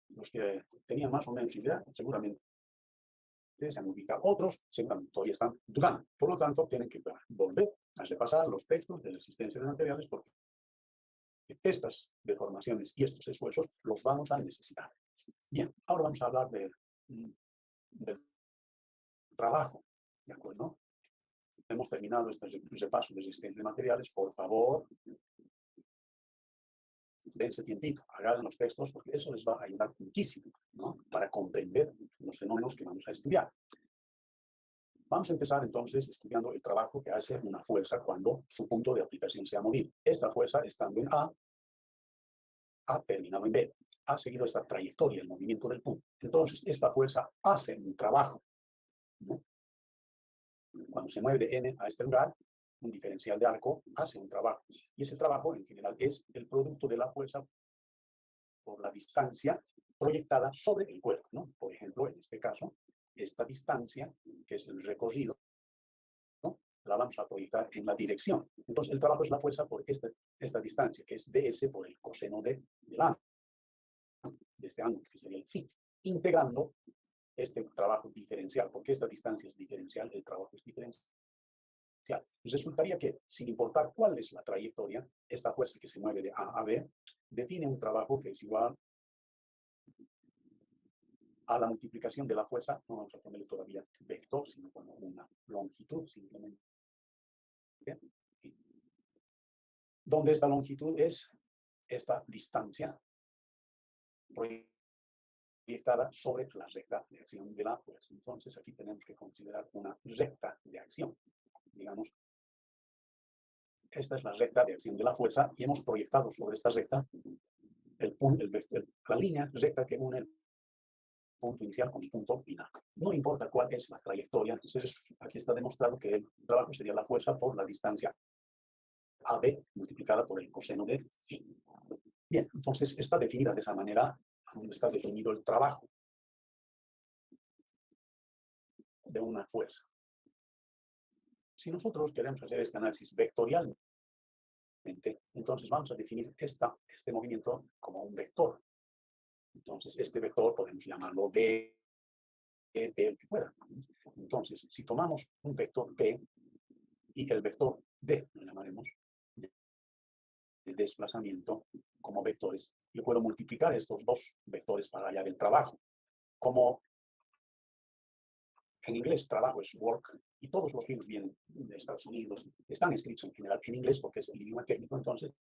S1: Los que tenían más o menos idea, seguramente se han ubicado. Otros seguramente todavía están dudando. Por lo tanto, tienen que volver a repasar los textos de la existencia de materiales, porque estas deformaciones y estos esfuerzos los vamos a necesitar. Bien, ahora vamos a hablar del trabajo, ¿de acuerdo? Hemos terminado este repaso de resistencia de materiales. Por favor, dense tiempito, hagan los textos, porque eso les va a ayudar muchísimo, ¿no? Para comprender los fenómenos que vamos a estudiar. Vamos a empezar entonces estudiando el trabajo que hace una fuerza cuando su punto de aplicación sea móvil. Esta fuerza, estando en A, ha terminado en B. Ha seguido esta trayectoria, el movimiento del punto. Entonces, esta fuerza hace un trabajo, ¿no? Cuando se mueve de N a este lugar, un diferencial de arco hace un trabajo. Y ese trabajo, en general, es el producto de la fuerza por la distancia proyectada sobre el cuerpo, ¿no? Por ejemplo, en este caso, esta distancia, que es el recorrido, ¿no? La vamos a proyectar en la dirección. Entonces, el trabajo es la fuerza por esta distancia, que es ds por el coseno del ángulo, de este ángulo, que sería el phi, integrando este trabajo diferencial, porque esta distancia es diferencial, el trabajo es diferencial. Resultaría que, sin importar cuál es la trayectoria, esta fuerza que se mueve de A a B define un trabajo que es igual a la multiplicación de la fuerza. No vamos a ponerle todavía vector, sino como una longitud simplemente. Donde esta longitud es esta distancia proyectada sobre la recta de acción de la fuerza. Entonces, aquí tenemos que considerar una recta de acción. Digamos, esta es la recta de acción de la fuerza y hemos proyectado sobre esta recta la línea recta que une el punto inicial con el punto final. No importa cuál es la trayectoria, entonces aquí está demostrado que el trabajo sería la fuerza por la distancia AB multiplicada por el coseno de phi. Bien, entonces está definida de esa manera, está definido el trabajo de una fuerza. Si nosotros queremos hacer este análisis vectorialmente, entonces vamos a definir este movimiento como un vector. Entonces, este vector podemos llamarlo B, el que fuera. Entonces, si tomamos un vector P y el vector D, lo llamaremos, desplazamiento como vectores. Yo puedo multiplicar estos dos vectores para hallar el trabajo. Como en inglés trabajo es work, y todos los libros vienen de Estados Unidos, están escritos en general en inglés porque es el idioma técnico, entonces,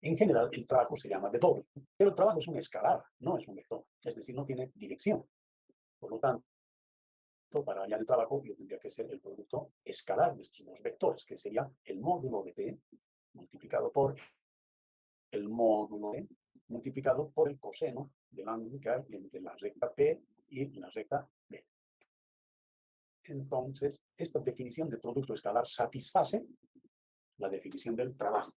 S1: en general el trabajo se llama de doble, pero el trabajo es un escalar, no es un vector, es decir, no tiene dirección. Por lo tanto, para hallar el trabajo yo tendría que ser el producto escalar de estos dos vectores, que sería el módulo de P multiplicado por el módulo de multiplicado por el coseno del ángulo que hay entre la recta P y la recta B. Entonces, esta definición de producto escalar satisface la definición del trabajo.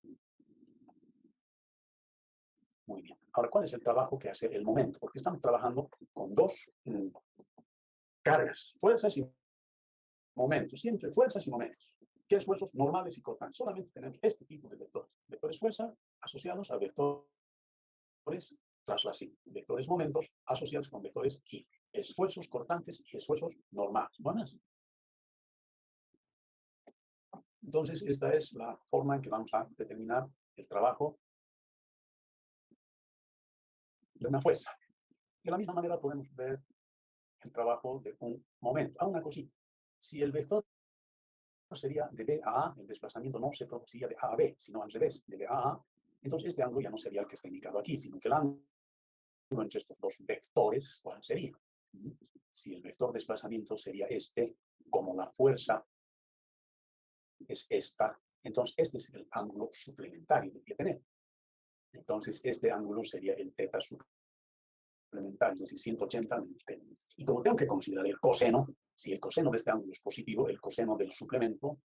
S1: Muy bien. Ahora, ¿cuál es el trabajo que hace el momento? Porque estamos trabajando con dos cargas, fuerzas y momentos, siempre fuerzas y momentos. ¿Qué esfuerzos normales y cortantes? Solamente tenemos este tipo de vectores. Vectores fuerza asociados a vectores traslación. Vectores momentos asociados con vectores giro. Esfuerzos cortantes y esfuerzos normales. ¿No más? Entonces, esta es la forma en que vamos a determinar el trabajo de una fuerza. De la misma manera podemos ver el trabajo de un momento. Ah, una cosita. Si el vector sería de B a A, el desplazamiento no se produciría de A a B, sino al revés, de B a A, entonces este ángulo ya no sería el que está indicado aquí, sino que el ángulo entre estos dos vectores, ¿cuál sería? Si el vector desplazamiento sería este, como la fuerza es esta, entonces este es el ángulo suplementario que hay que tener. Entonces este ángulo sería el teta suplementario, es decir, 180 menos t. Y como tengo que considerar el coseno, si el coseno de este ángulo es positivo, el coseno del suplemento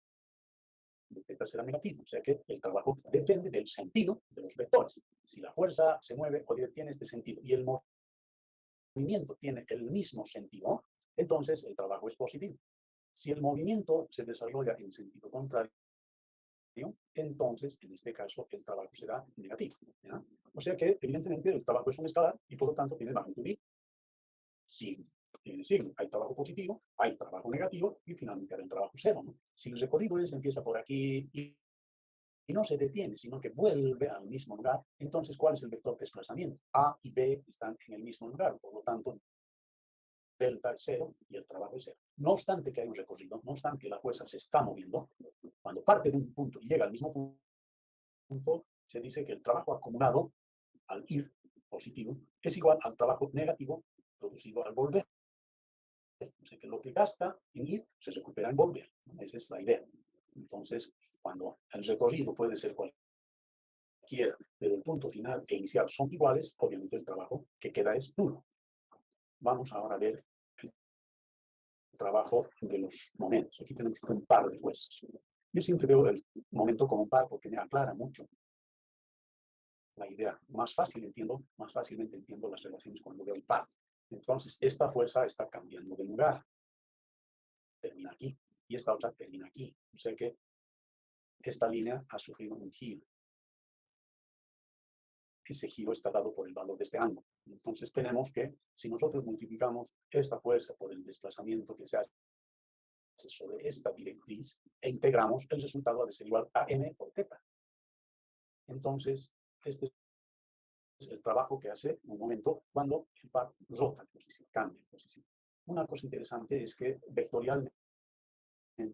S1: de teta será negativo. O sea que el trabajo depende del sentido de los vectores. Si la fuerza se mueve o tiene este sentido y el movimiento tiene el mismo sentido, entonces el trabajo es positivo. Si el movimiento se desarrolla en sentido contrario, entonces, en este caso, el trabajo será negativo. ¿Ya? O sea que, evidentemente, el trabajo es un escalar y, por lo tanto, tiene magnitud y signo. Tiene signo. Hay trabajo positivo, hay trabajo negativo y, finalmente, hay el trabajo cero. ¿No? Si el recorrido empieza por aquí y no se detiene, sino que vuelve al mismo lugar, entonces, ¿cuál es el vector de desplazamiento? A y B están en el mismo lugar, por lo tanto, delta es cero y el trabajo es cero. No obstante que hay un recorrido, no obstante que la fuerza se está moviendo, cuando parte de un punto y llega al mismo punto, se dice que el trabajo acumulado al ir positivo es igual al trabajo negativo producido al volver. O sea que lo que gasta en ir se recupera en volver. Esa es la idea. Entonces, cuando el recorrido puede ser cualquiera, pero el punto final e inicial son iguales, obviamente el trabajo que queda es nulo. Vamos ahora a ver el trabajo de los momentos. Aquí tenemos un par de fuerzas. Yo siempre veo el momento como un par porque me aclara mucho la idea. Más fácilmente entiendo las relaciones cuando veo el par. Entonces, esta fuerza está cambiando de lugar. Termina aquí. Y esta otra termina aquí. O sea que esta línea ha sufrido un giro. Ese giro está dado por el valor de este ángulo. Entonces tenemos que, si nosotros multiplicamos esta fuerza por el desplazamiento que se hace sobre esta directriz e integramos, el resultado ha de ser igual a m por θ. Entonces, este es el trabajo que hace un momento cuando el par rota de posición, cambia de posición. Una cosa interesante es que vectorialmente,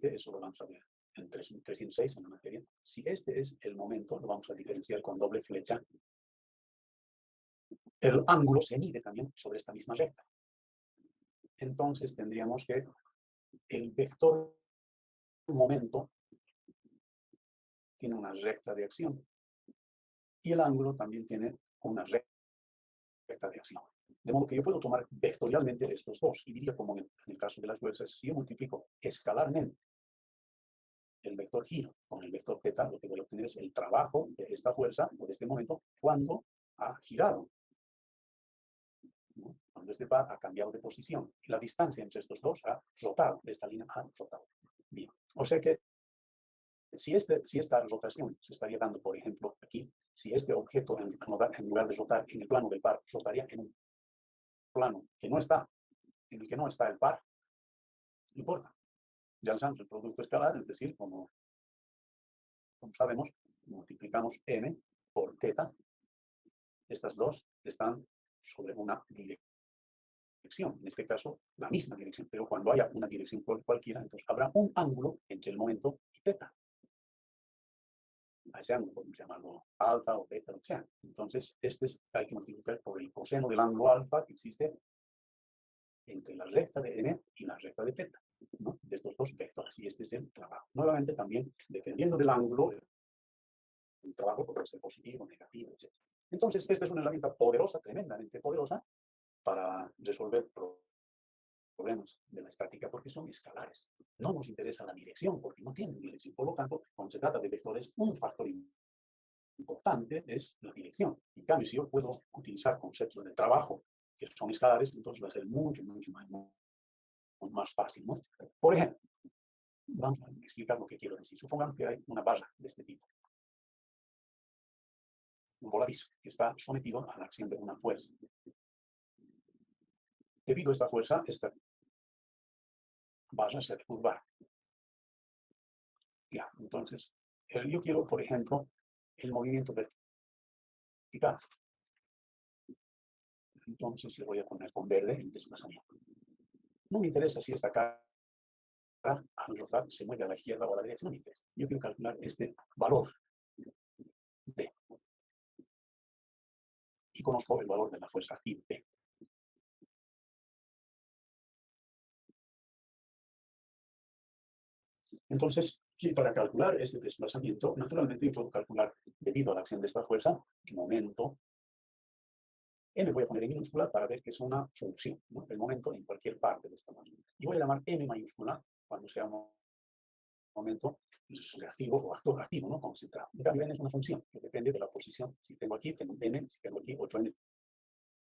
S1: eso lo vamos a ver en 306 en la materia, si este es el momento, lo vamos a diferenciar con doble flecha, el ángulo se mide también sobre esta misma recta. Entonces tendríamos que el vector momento tiene una recta de acción y el ángulo también tiene una recta de acción. De modo que yo puedo tomar vectorialmente estos dos y diría como en el caso de las fuerzas, si yo multiplico escalarmente el vector giro con el vector θ, lo que voy a obtener es el trabajo de esta fuerza o de este momento cuando ha girado. ¿No? Cuando este par ha cambiado de posición y la distancia entre estos dos ha rotado, esta línea ha rotado. Bien, o sea que si esta rotación se estaría dando, por ejemplo, aquí, si este objeto en lugar de rotar en el plano del par, rotaría en un plano que no está, en el que no está el par, no importa. Ya alcanzamos el producto escalar, es decir, como sabemos, multiplicamos m por θ. Estas dos están sobre una dirección, en este caso la misma dirección, pero cuando haya una dirección cualquiera, entonces habrá un ángulo entre el momento y θ. A ese ángulo podemos llamarlo alfa o beta, lo que sea. Entonces, hay que multiplicar por el coseno del ángulo alfa que existe entre la recta de n y la recta de θ, ¿no? De estos dos vectores. Y este es el trabajo. Nuevamente, también, dependiendo del ángulo, el trabajo puede ser positivo, negativo, etc. Entonces, esta es una herramienta poderosa, tremendamente poderosa, para resolver problemas de la estática, porque son escalares. No nos interesa la dirección, porque no tienen dirección. Por lo tanto, cuando se trata de vectores, un factor importante es la dirección. En cambio, si yo puedo utilizar conceptos de trabajo que son escalares, entonces va a ser mucho más fácil, ¿no? Por ejemplo, vamos a explicar lo que quiero decir. Supongamos que hay una barra de este tipo, un voladizo, que está sometido a la acción de una fuerza. Debido a esta fuerza, esta barra se ha de curvar. Ya, entonces, yo quiero, por ejemplo, el movimiento vertical. Entonces le voy a poner con verde el desplazamiento. No me interesa si esta cara al rotar se mueve a la izquierda o a la derecha, no me interesa. Yo quiero calcular este valor T. Y conozco el valor de la fuerza activa P. Entonces, para calcular este desplazamiento, naturalmente yo puedo calcular, debido a la acción de esta fuerza, momento. M voy a poner en minúscula para ver que es una función, ¿no? El momento en cualquier parte de esta máquina. Y voy a llamar M mayúscula cuando sea un momento reactivo o actor activo, ¿no? Concentrado. En cambio, N es una función que depende de la posición. Si tengo aquí, tengo N, si tengo aquí, otro N.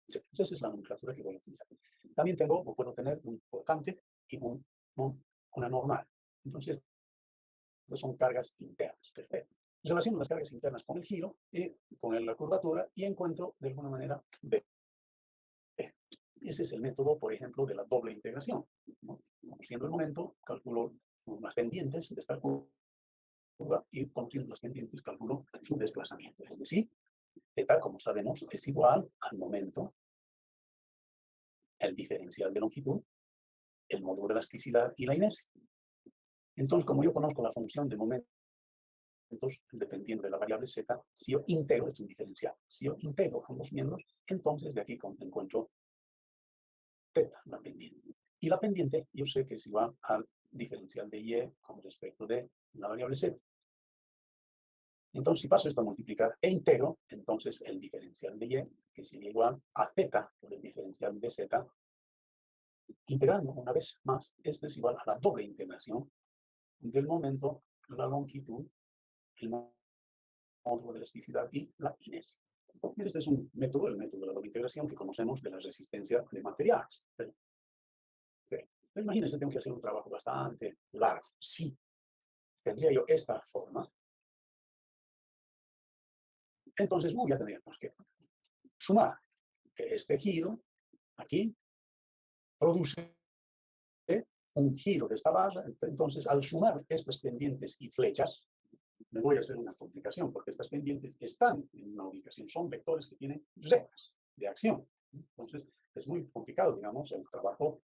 S1: Entonces, esa es la nomenclatura que voy a utilizar. También tengo, o puedo tener un cortante y una normal. Entonces, estas son cargas internas. Perfecto. Relaciono las cargas internas con el giro y con la curvatura y encuentro de alguna manera B. Ese es el método, por ejemplo, de la doble integración, ¿no? Conociendo el momento, calculo las pendientes de esta curva y conociendo las pendientes, calculo su desplazamiento. Es decir, θ, como sabemos, es igual al momento, el diferencial de longitud, el módulo de elasticidad y la inercia. Entonces, como yo conozco la función de momentos dependiendo de la variable z, si yo integro, es un diferencial, si yo integro ambos miembros, entonces de aquí encuentro θ, la pendiente. Y la pendiente yo sé que es igual al diferencial de y con respecto de la variable z. Entonces, si paso esto a multiplicar e integro, entonces el diferencial de y, que sería igual a θ por el diferencial de z, integrando una vez más, esto es igual a la doble integración del momento, la longitud, el módulo de elasticidad y la inercia. Este es un método, el método de la doble integración que conocemos de la resistencia de materiales. Pero imagínense, tengo que hacer un trabajo bastante largo. Sí, tendría yo esta forma. Entonces, ya tendríamos que sumar que este giro aquí produce un giro de esta barra. Entonces, al sumar estas pendientes y flechas, me voy a hacer una complicación, porque estas pendientes están en una ubicación, son vectores que tienen reglas de acción. Entonces, es muy complicado, digamos, el trabajo.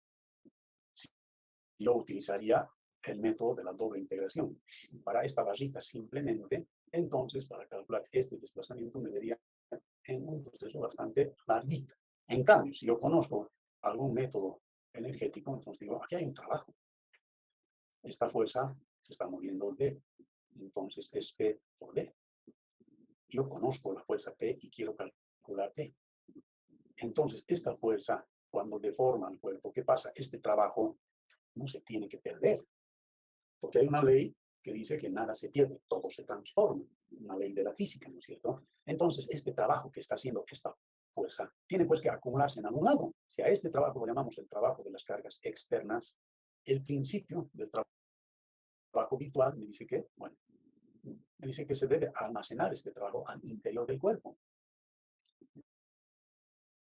S1: Yo utilizaría el método de la doble integración. Para esta barrita simplemente, entonces, para calcular este desplazamiento me daría en un proceso bastante larguito. En cambio, si yo conozco algún método energético, entonces digo, aquí hay un trabajo. Esta fuerza se está moviendo D, entonces es P por D. Yo conozco la fuerza P y quiero calcular T. Entonces, esta fuerza, cuando deforma el cuerpo, ¿qué pasa? Este trabajo no se tiene que perder, porque hay una ley que dice que nada se pierde, todo se transforma, una ley de la física, ¿no es cierto? Entonces, este trabajo que está haciendo esta fuerza tiene pues que acumularse en algún lado. Si a este trabajo lo llamamos el trabajo de las cargas externas, el principio del trabajo virtual me dice que, bueno, me dice que se debe almacenar este trabajo al interior del cuerpo.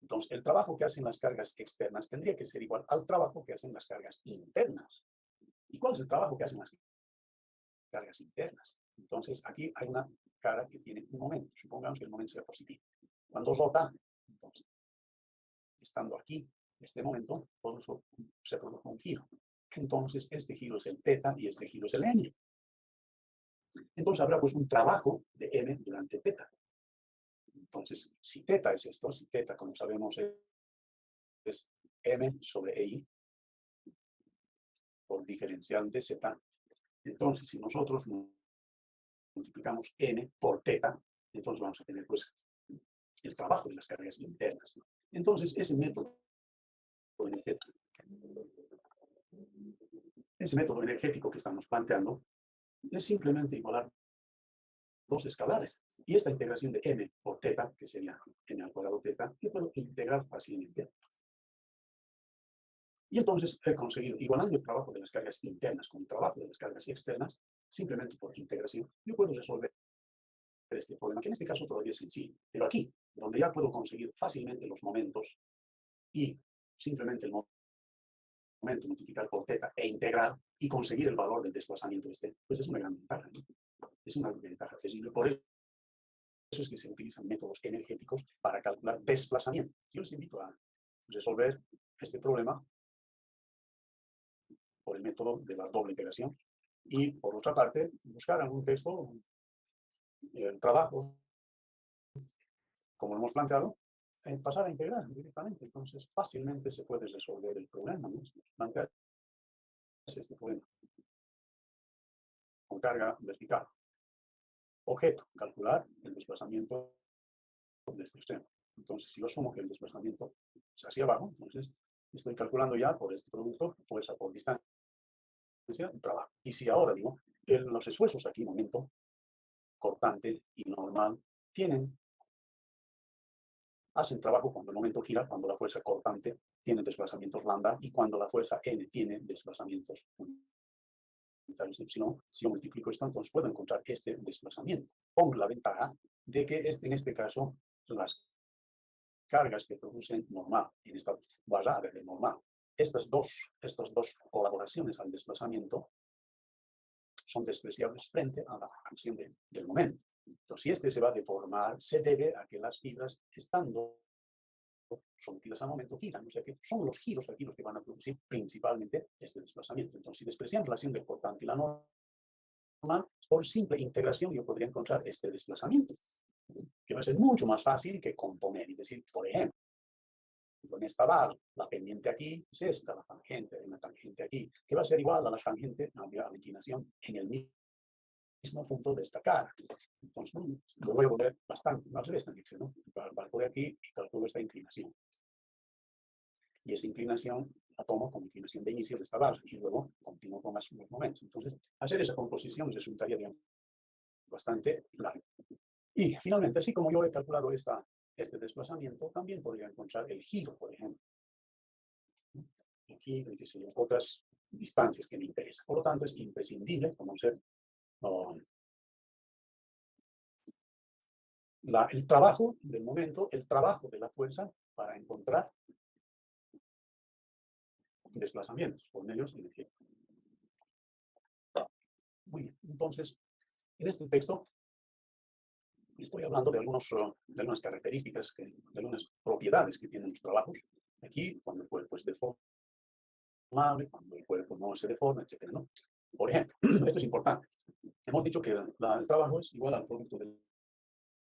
S1: Entonces, el trabajo que hacen las cargas externas tendría que ser igual al trabajo que hacen las cargas internas. ¿Y cuál es el trabajo que hacen las cargas internas? Entonces, aquí hay una cara que tiene un momento. Supongamos que el momento sea positivo. Cuando rota, entonces, estando aquí, este momento, todo eso se produce un giro. Entonces, este giro es el teta y este giro es el n. Entonces, habrá pues un trabajo de n durante teta. Entonces, si teta es esto, si teta, como sabemos, es m sobre i por diferencial de z. Entonces, si nosotros multiplicamos n por teta, entonces vamos a tener pues el trabajo de las cargas internas, ¿no? Entonces, ese método energético que estamos planteando es simplemente igualar dos escalares. Y esta integración de n por teta, que sería n al cuadrado teta, yo puedo integrar fácilmente. Y entonces he conseguido, igualando el trabajo de las cargas internas con el trabajo de las cargas externas, simplemente por integración, yo puedo resolver este problema, que en este caso todavía es sencillo. Pero aquí, donde ya puedo conseguir fácilmente los momentos y simplemente el momento multiplicar por teta e integrar y conseguir el valor del desplazamiento este, pues es una gran ventaja, ¿no? Es una ventaja terrible. Por eso es que se utilizan métodos energéticos para calcular desplazamiento. Yo les invito a resolver este problema por el método de la doble integración y, por otra parte, buscar algún texto, el trabajo, como lo hemos planteado, pasar a integrar directamente. Entonces, fácilmente se puede resolver el problema, ¿no? Plantear este problema con carga vertical. Objeto, calcular el desplazamiento de este extremo. Entonces, si yo asumo que el desplazamiento es hacia abajo, entonces estoy calculando ya por este producto, fuerza por distancia, trabajo. Y si ahora digo, los esfuerzos aquí, momento cortante y normal, hacen trabajo cuando el momento gira, cuando la fuerza cortante tiene desplazamientos lambda y cuando la fuerza n tiene desplazamientos unitarios epsilon. Si yo multiplico esto, entonces puedo encontrar este desplazamiento. Con la ventaja de que en este caso las cargas que producen normal, en esta barra de normal, estas dos colaboraciones al desplazamiento son despreciables frente a la acción del momento. Entonces, si este se va a deformar, se debe a que las fibras, estando sometidas al momento, giran. O sea que son los giros aquí los que van a producir principalmente este desplazamiento. Entonces, si despreciamos la acción del cortante y la normal, por simple integración yo podría encontrar este desplazamiento, que va a ser mucho más fácil que componer y decir, por ejemplo, en esta barra, la pendiente aquí es esta, la tangente, una tangente aquí, que va a ser igual a la tangente a la inclinación en el mismo punto de esta cara. Entonces, lo voy a volver bastante más de esta dirección, ¿no? Barco de aquí y calculo esta inclinación. Y esa inclinación la tomo como inclinación de inicio de esta barra y luego continúo con los momentos. Entonces, hacer esa composición resultaría, digamos, bastante largo. Y finalmente, así como yo he calculado este desplazamiento, también podría encontrar el giro, por ejemplo. Aquí, que sé yo, otras distancias que me interesan. Por lo tanto, es imprescindible conocer el trabajo del momento, el trabajo de la fuerza para encontrar desplazamientos por medios energéticos. Muy bien, entonces, en este texto estoy hablando de algunas características, de algunas propiedades que tienen los trabajos. Aquí, cuando el cuerpo es deformable, cuando el cuerpo no se deforma, etc., ¿no? Por ejemplo, esto es importante. Hemos dicho que el trabajo es igual al producto de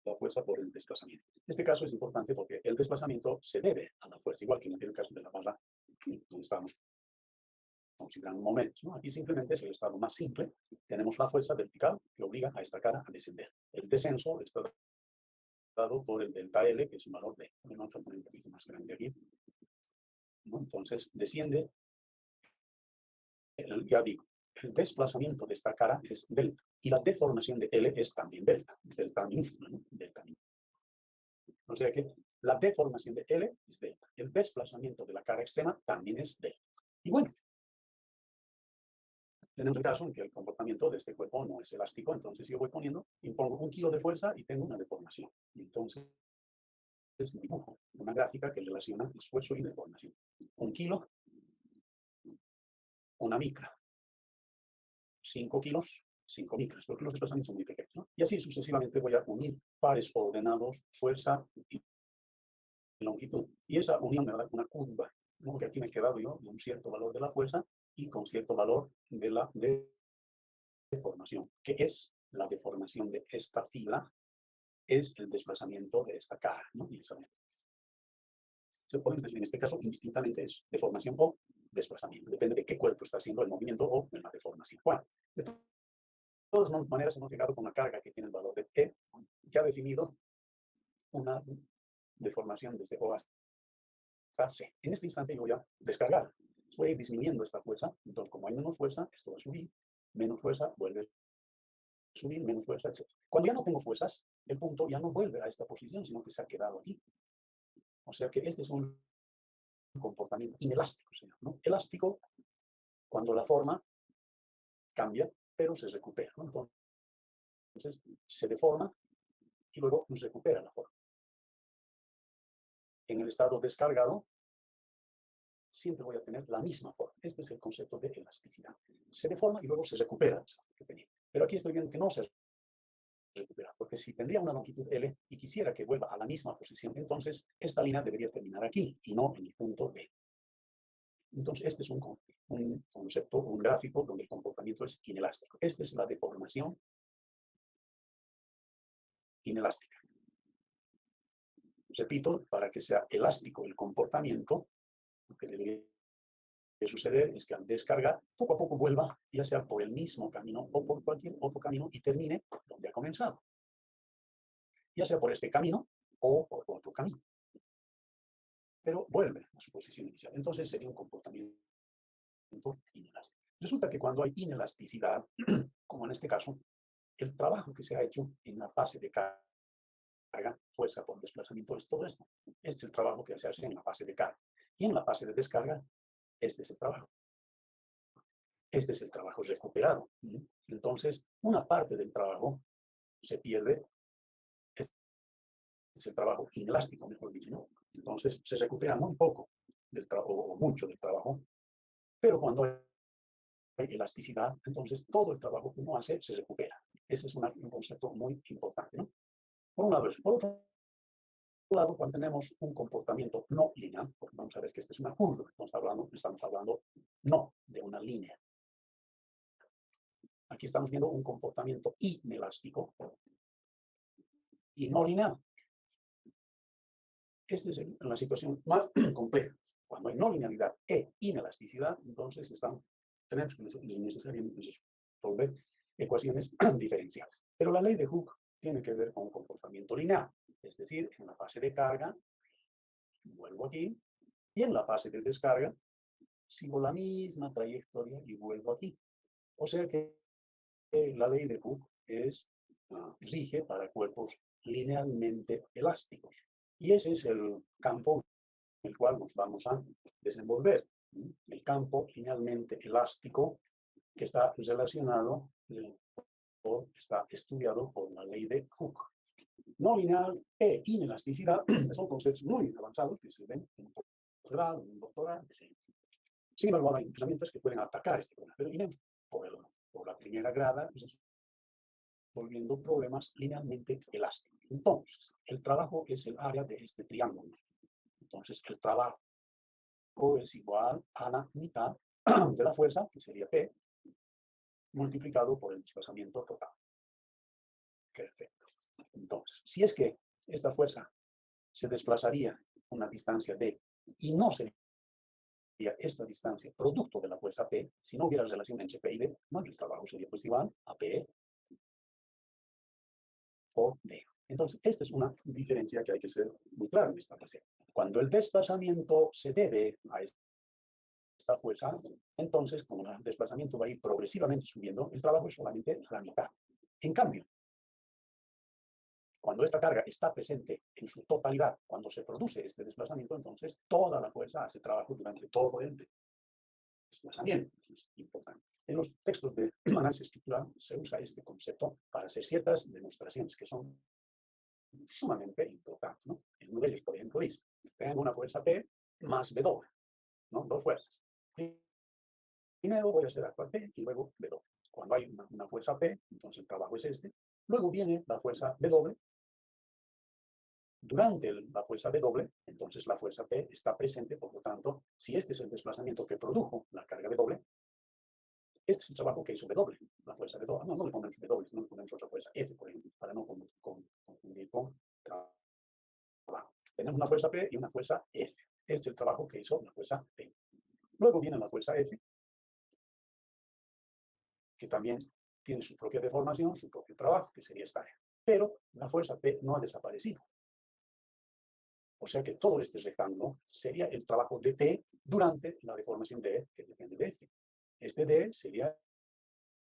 S1: la fuerza por el desplazamiento. Este caso es importante porque el desplazamiento se debe a la fuerza, igual que en el caso de la barra, donde estábamos considerando momentos, ¿no? Aquí simplemente es el estado más simple. Tenemos la fuerza vertical que obliga a esta cara a descender. El descenso está dado por el delta L, que es un valor de, vamos a poner un poquito más grande aquí, ¿no? Entonces, desciende, ya digo, el desplazamiento de esta cara es delta, y la deformación de L es también delta minúscula, ¿no? Delta minúscula. O sea que la deformación de L es delta. El desplazamiento de la cara extrema también es delta. Y bueno, tenemos el caso en que el comportamiento de este cuerpo no es elástico, entonces yo voy poniendo, impongo 1 kilo de fuerza y tengo una deformación. Y entonces dibujo una gráfica que relaciona esfuerzo y deformación. 1 kilo, una micra. 5 kilos, 5 micras, porque los desplazamientos son muy pequeños, ¿no? Y así sucesivamente voy a unir pares ordenados, fuerza y longitud. Y esa unión me da una curva, ¿no? Que aquí me he quedado yo de un cierto valor de la fuerza y con cierto valor de la deformación. ¿Qué es la deformación de esta fibra? Es el desplazamiento de esta cara, ¿no? Y esa se puede decir en este caso indistintamente es deformación o desplazamiento. Depende de qué cuerpo está haciendo el movimiento o en la deformación. Bueno, de todas maneras hemos llegado con una carga que tiene el valor de E, que ha definido una deformación desde O hasta C. En este instante yo voy a descargar. Voy a ir disminuyendo esta fuerza. Entonces, como hay menos fuerza, esto va a subir. Menos fuerza, vuelve a subir, menos fuerza, etc. Cuando ya no tengo fuerzas, el punto ya no vuelve a esta posición, sino que se ha quedado aquí. O sea que este es un comportamiento inelástico, señor, ¿no? Elástico cuando la forma cambia, pero se recupera, ¿no? Entonces, se deforma y luego recupera la forma. En el estado descargado, siempre voy a tener la misma forma. Este es el concepto de elasticidad. Se deforma y luego se recupera esa que tenía. Pero aquí estoy viendo que no se recupera, porque si tendría una longitud L y quisiera que vuelva a la misma posición, entonces esta línea debería terminar aquí y no en el punto D. Entonces, este es un concepto, un gráfico donde el comportamiento es inelástico. Esta es la deformación inelástica. Repito, para que sea elástico el comportamiento, lo que debería suceder es que al descargar, poco a poco vuelva, ya sea por el mismo camino o por cualquier otro camino, y termine donde ha comenzado. Ya sea por este camino o por otro camino. Pero vuelve a su posición inicial. Entonces sería un comportamiento inelástico. Resulta que cuando hay inelasticidad, como en este caso, el trabajo que se ha hecho en la fase de carga, fuerza por desplazamiento, es todo esto. Este es el trabajo que se hace en la fase de carga. Y en la fase de descarga, este es el trabajo. Este es el trabajo recuperado. Entonces, una parte del trabajo se pierde. Este es el trabajo inelástico, mejor dicho, ¿no? Entonces, se recupera muy poco del trabajo, o mucho del trabajo, pero cuando hay elasticidad, entonces todo el trabajo que uno hace se recupera. Ese es un concepto muy importante, ¿no? Por un lado eso. Por otro lado, cuando tenemos un comportamiento no lineal, porque vamos a ver que esta es una curva, estamos hablando no de una línea. Aquí estamos viendo un comportamiento inelástico y no lineal. Esta es la situación más compleja. Cuando hay no linealidad e inelasticidad, entonces tenemos que necesariamente resolver ecuaciones diferenciales. Pero la ley de Hooke tiene que ver con un comportamiento lineal. Es decir, en la fase de carga, vuelvo aquí, y en la fase de descarga, sigo la misma trayectoria y vuelvo aquí. O sea que la ley de Hooke rige para cuerpos linealmente elásticos. Y ese es el campo en el cual nos vamos a desenvolver. El campo linealmente elástico que está relacionado o está estudiado por la ley de Hooke. No lineal e inelasticidad son conceptos muy avanzados que se ven en un posgrado, en un doctorado. Sin embargo, hay herramientas que pueden atacar este problema. Pero iremos por la primera grada, volviendo problemas linealmente elásticos. Entonces, el trabajo es el área de este triángulo. Entonces, el trabajo es igual a la mitad de la fuerza, que sería P, multiplicado por el desplazamiento total. Perfecto. Entonces, si es que esta fuerza se desplazaría una distancia D y no sería esta distancia producto de la fuerza P, si no hubiera relación entre P y D, el trabajo sería pues igual a P o D. Entonces, esta es una diferencia que hay que ser muy claro en esta fase. Cuando el desplazamiento se debe a esta fuerza, entonces, como el desplazamiento va a ir progresivamente subiendo, el trabajo es solamente la mitad. En cambio, cuando esta carga está presente en su totalidad, cuando se produce este desplazamiento, entonces toda la fuerza hace trabajo durante todo el desplazamiento. Eso es importante. En los textos de análisis estructural se usa este concepto para hacer ciertas demostraciones que son sumamente importantes, ¿no? En uno de ellos, por ejemplo, dice, tengo una fuerza T más W, ¿no? Dos fuerzas. Primero voy a hacer alfa T y luego W. cuando hay una fuerza P, entonces el trabajo es este. Luego viene la fuerza W. Durante la fuerza W, entonces la fuerza P está presente, por lo tanto, si este es el desplazamiento que produjo la carga W, este es el trabajo que hizo W, la fuerza W. No, no le ponemos W, no le ponemos otra fuerza, F, por ejemplo, para no confundir con trabajo. Tenemos una fuerza P y una fuerza F. Este es el trabajo que hizo la fuerza P. Luego viene la fuerza F, que también tiene su propia deformación, su propio trabajo, que sería esta área. Pero la fuerza P no ha desaparecido. O sea que todo este rectángulo sería el trabajo de P durante la deformación de E, que depende de F. Este D sería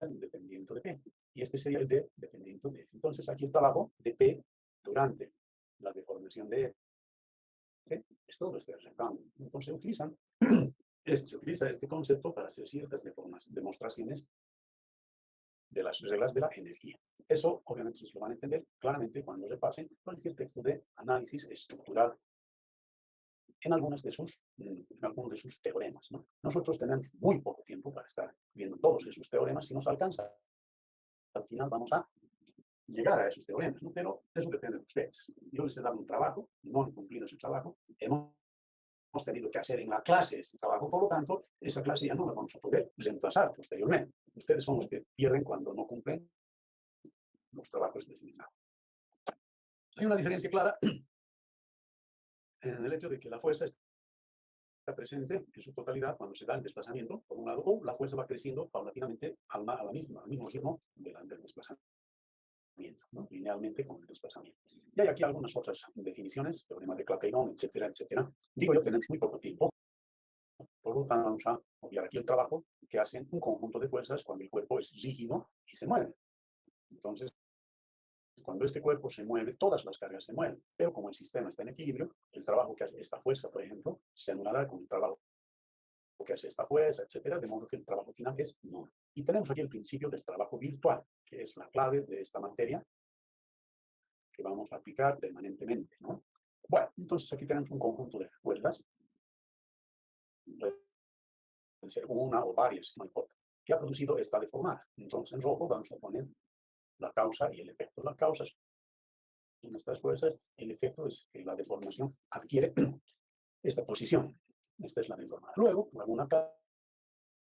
S1: el dependiente de P. Y este sería el D dependiente de F. Entonces aquí el trabajo de P durante la deformación de F es todo este rectángulo. Entonces se utiliza este concepto para hacer ciertas demostraciones de las reglas de la energía. Eso, obviamente, se lo van a entender claramente cuando repasen cualquier texto de análisis estructural en algunos de sus teoremas, ¿no? Nosotros tenemos muy poco tiempo para estar viendo todos esos teoremas. Si nos alcanza, al final vamos a llegar a esos teoremas, ¿no? Pero eso depende de ustedes. Yo les he dado un trabajo, no he cumplido ese trabajo, hemos tenido que hacer en la clase ese trabajo, por lo tanto, esa clase ya no la vamos a poder reemplazar posteriormente. Ustedes son los que pierden cuando no cumplen los trabajos especializados. Hay una diferencia clara en el hecho de que la fuerza está presente en su totalidad cuando se da el desplazamiento, por un lado, o la fuerza va creciendo paulatinamente al mismo ritmo del desplazamiento, ¿no? Linealmente con el desplazamiento. Y hay aquí algunas otras definiciones, teorema de Clapeyron, etcétera, etcétera. Digo yo, tenemos muy poco tiempo, por lo tanto vamos a obviar aquí el trabajo que hacen un conjunto de fuerzas cuando el cuerpo es rígido y se mueve. Entonces, cuando este cuerpo se mueve, todas las cargas se mueven, pero como el sistema está en equilibrio, el trabajo que hace esta fuerza, por ejemplo, se anulará con el trabajo que hace esta fuerza, etcétera, de modo que el trabajo final es nulo. Y tenemos aquí el principio del trabajo virtual, que es la clave de esta materia que vamos a aplicar permanentemente, ¿no? Bueno, entonces aquí tenemos un conjunto de cuerdas, puede ser una o varias, no importa, que ha producido esta deformada. Entonces en rojo vamos a poner la causa y el efecto. La causa son estas fuerzas, el efecto es que la deformación adquiere esta posición. Esta es la deformada. Luego, por alguna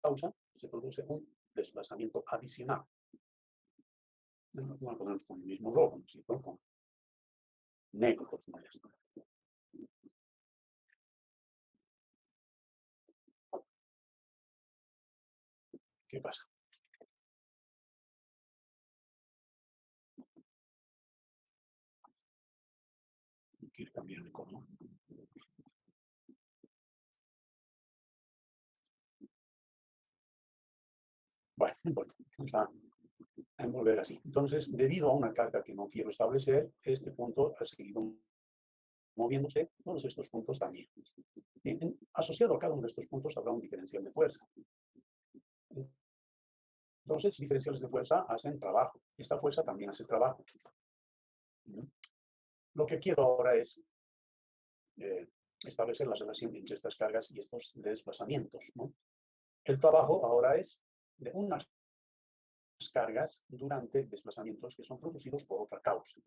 S1: causa, se produce un desplazamiento adicional. No lo ponemos con el mismo rojo, ¿no? Sino con negro, por supuesto. ¿Qué pasa? Quiere cambiar de color. Bueno, no importa. Vamos a envolver así. Entonces, debido a una carga que no quiero establecer, este punto ha seguido moviéndose, todos estos puntos también. Asociado a cada uno de estos puntos habrá un diferencial de fuerza. Entonces, diferenciales de fuerza hacen trabajo. Esta fuerza también hace trabajo. Lo que quiero ahora es establecer la relación entre estas cargas y estos desplazamientos, ¿no? El trabajo ahora es de unas cargas durante desplazamientos que son producidos por otra causa.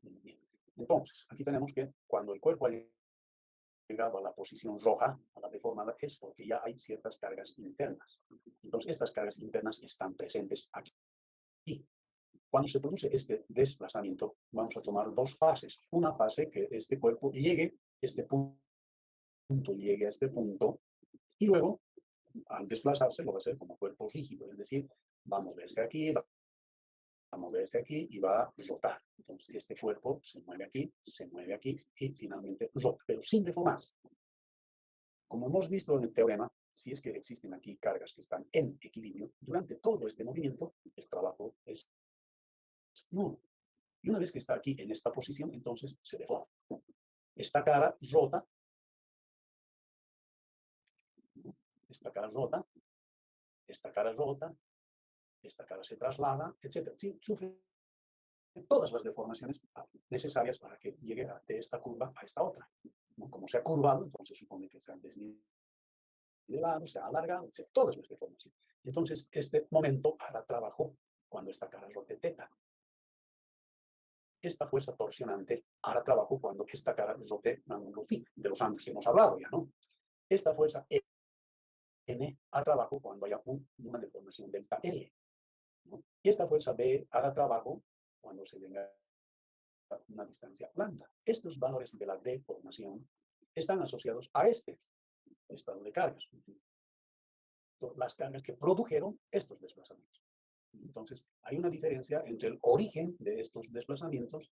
S1: Bien. Entonces, aquí tenemos que cuando el cuerpo ha llegado a la posición roja, a la deformada, es porque ya hay ciertas cargas internas. Entonces, estas cargas internas están presentes aquí. Cuando se produce este desplazamiento, vamos a tomar dos fases. Una fase que este cuerpo llegue, este punto llegue a este punto, y luego, al desplazarse, lo va a hacer como cuerpo rígido, es decir, va a moverse aquí, va a moverse aquí y va a rotar. Entonces, este cuerpo se mueve aquí y finalmente rota, pero sin deformarse. Como hemos visto en el teorema, si es que existen aquí cargas que están en equilibrio, durante todo este movimiento, el trabajo es nulo. Y una vez que está aquí en esta posición, entonces se deforma. Esta cara rota, esta cara rota, esta cara rota, esta cara se traslada, etc. Sí, sufre todas las deformaciones necesarias para que llegue de esta curva a esta otra. Como se ha curvado, entonces supone que se ha desnivelado elevado, se ha alargado, etc. Todas las deformaciones. Entonces, este momento hará trabajo cuando esta cara rote teta. Esta fuerza torsionante hará trabajo cuando esta cara rote ángulo phi, de los ángulos que hemos hablado ya, ¿no? Esta fuerza N hará trabajo cuando haya una deformación delta L, ¿no? Y esta fuerza B hará trabajo cuando se tenga una distancia lambda. Estos valores de la deformación están asociados a este estado de cargas. Las cargas que produjeron estos desplazamientos. Entonces, hay una diferencia entre el origen de estos desplazamientos,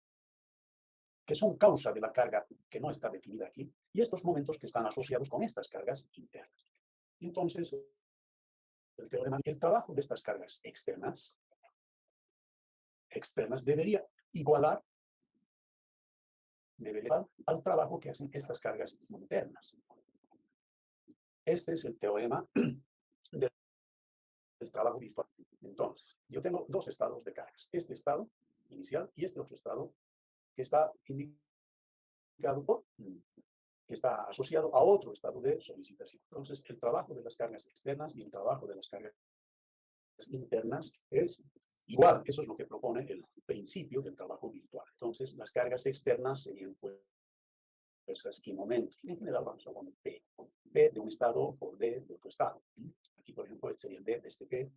S1: que son causa de la carga que no está definida aquí, y estos momentos que están asociados con estas cargas internas. Entonces, el trabajo de estas cargas externas debería igualar al trabajo que hacen estas cargas internas. Este es el teorema del trabajo virtual. Entonces, yo tengo dos estados de cargas. Este estado inicial y este otro estado que está indicado por, que está asociado a otro estado de solicitación. Entonces, el trabajo de las cargas externas y el trabajo de las cargas internas es igual. Eso es lo que propone el principio del trabajo virtual. Entonces, las cargas externas serían fuerzas y momentos. En general vamos a poner P. P de un estado por D de otro estado. Aquí, por ejemplo, este sería el D de este P.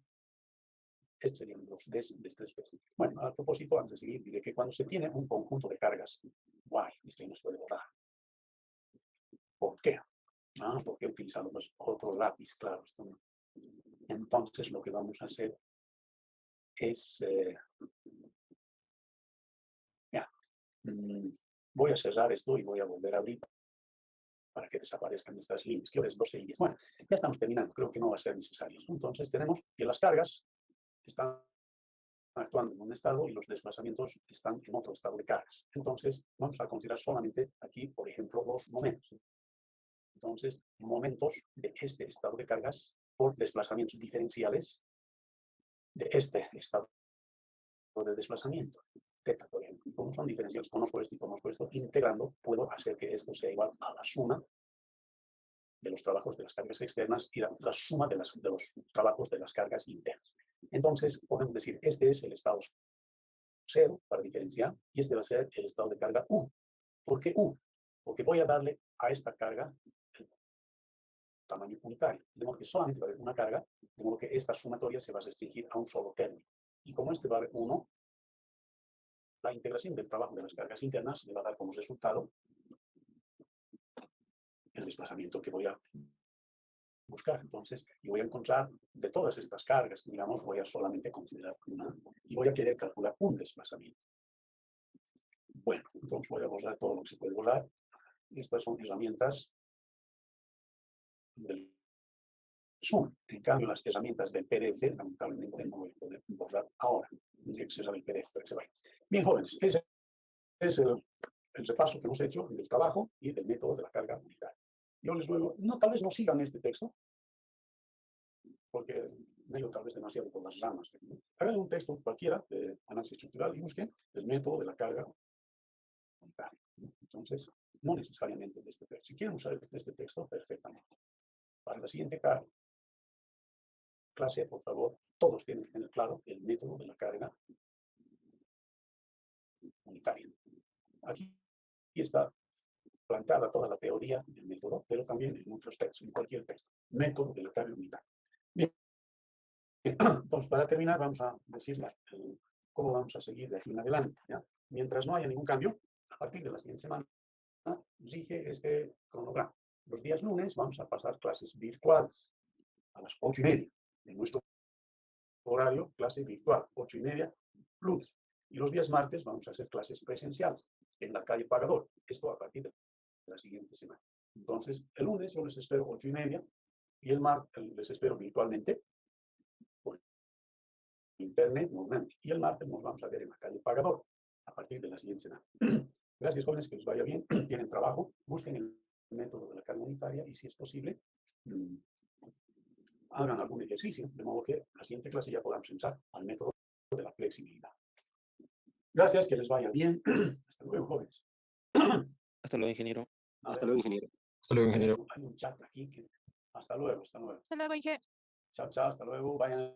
S1: Estos serían los D de este P. Bueno, a propósito, antes de seguir, diré que cuando se tiene un conjunto de cargas Y, esto no se puede borrar. ¿Por qué? Porque utilizamos otro lápiz, claro. Esto no. Entonces, lo que vamos a hacer es... voy a cerrar esto y voy a volver a abrir para que desaparezcan estas líneas. Que ahora es 12 y 10. Bueno, ya estamos terminando. Creo que no va a ser necesario. Entonces, tenemos que las cargas están actuando en un estado y los desplazamientos están en otro estado de cargas. Entonces, vamos a considerar solamente aquí, por ejemplo, los momentos. Entonces, momentos de este estado de cargas por desplazamientos diferenciales de este estado de desplazamiento. Teta, por ejemplo. Como son diferenciales, conozco esto y conozco esto, integrando, puedo hacer que esto sea igual a la suma de los trabajos de las cargas externas y la suma de los trabajos de las cargas internas. Entonces, podemos decir, este es el estado 0 para diferenciar, y este va a ser el estado de carga 1. ¿Por qué 1? Porque voy a darle a esta carga el tamaño unitario. De modo que solamente va a haber una carga, de modo que esta sumatoria se va a restringir a un solo término. Y como este vale 1, la integración del trabajo de las cargas internas le va a dar como resultado el desplazamiento que voy a buscar. Entonces, yo voy a encontrar de todas estas cargas, digamos, voy a solamente considerar una y voy a querer calcular un desplazamiento. Bueno, entonces voy a borrar todo lo que se puede borrar. Estas son herramientas del Zoom. En cambio, las herramientas del PDF, lamentablemente no voy a poder borrar ahora. Tendría que cerrar el PDF para que se vaya. Bien, jóvenes, ese es el repaso que hemos hecho del trabajo y del método de la carga unitaria. Yo les ruego, tal vez no sigan este texto, porque me he ido tal vez demasiado por las ramas. Hagan un texto cualquiera de análisis estructural y busquen el método de la carga unitaria. Entonces, no necesariamente de este texto. Si quieren usar este texto, perfectamente. Para la siguiente clase, por favor, todos tienen que tener claro el método de la carga unitaria. Aquí está planteada toda la teoría del método, pero también en otros textos, en cualquier texto. Método de la carga unitaria. Bien. Entonces, para terminar, vamos a decir cómo vamos a seguir de aquí en adelante. ¿Ya? Mientras no haya ningún cambio, a partir de la siguiente semana, rige este cronograma. Los días lunes vamos a pasar clases virtuales a las 8:30 de nuestro horario, clase virtual, 8:30, lunes. Y los días martes vamos a hacer clases presenciales en la calle Pagador. Esto a partir de la siguiente semana. Entonces, el lunes yo les espero 8:30 y el martes les espero virtualmente por internet. Nos vemos. Y el martes nos vamos a ver en la calle Pagador a partir de la siguiente semana. Gracias, jóvenes, que les vaya bien. Tienen trabajo, busquen el método de la carga unitaria y, si es posible, hagan algún ejercicio, de modo que la siguiente clase ya podamos pensar al método de la flexibilidad. Gracias, que les vaya bien. Hasta luego, jóvenes.
S2: Hasta luego, ingeniero.
S3: Hasta luego, ingeniero.
S4: Hasta luego, ingeniero.
S1: Hay un chat aquí que Hasta luego, hasta luego.
S2: Hasta luego, Inge.
S1: Chao, chao, hasta luego. Vayan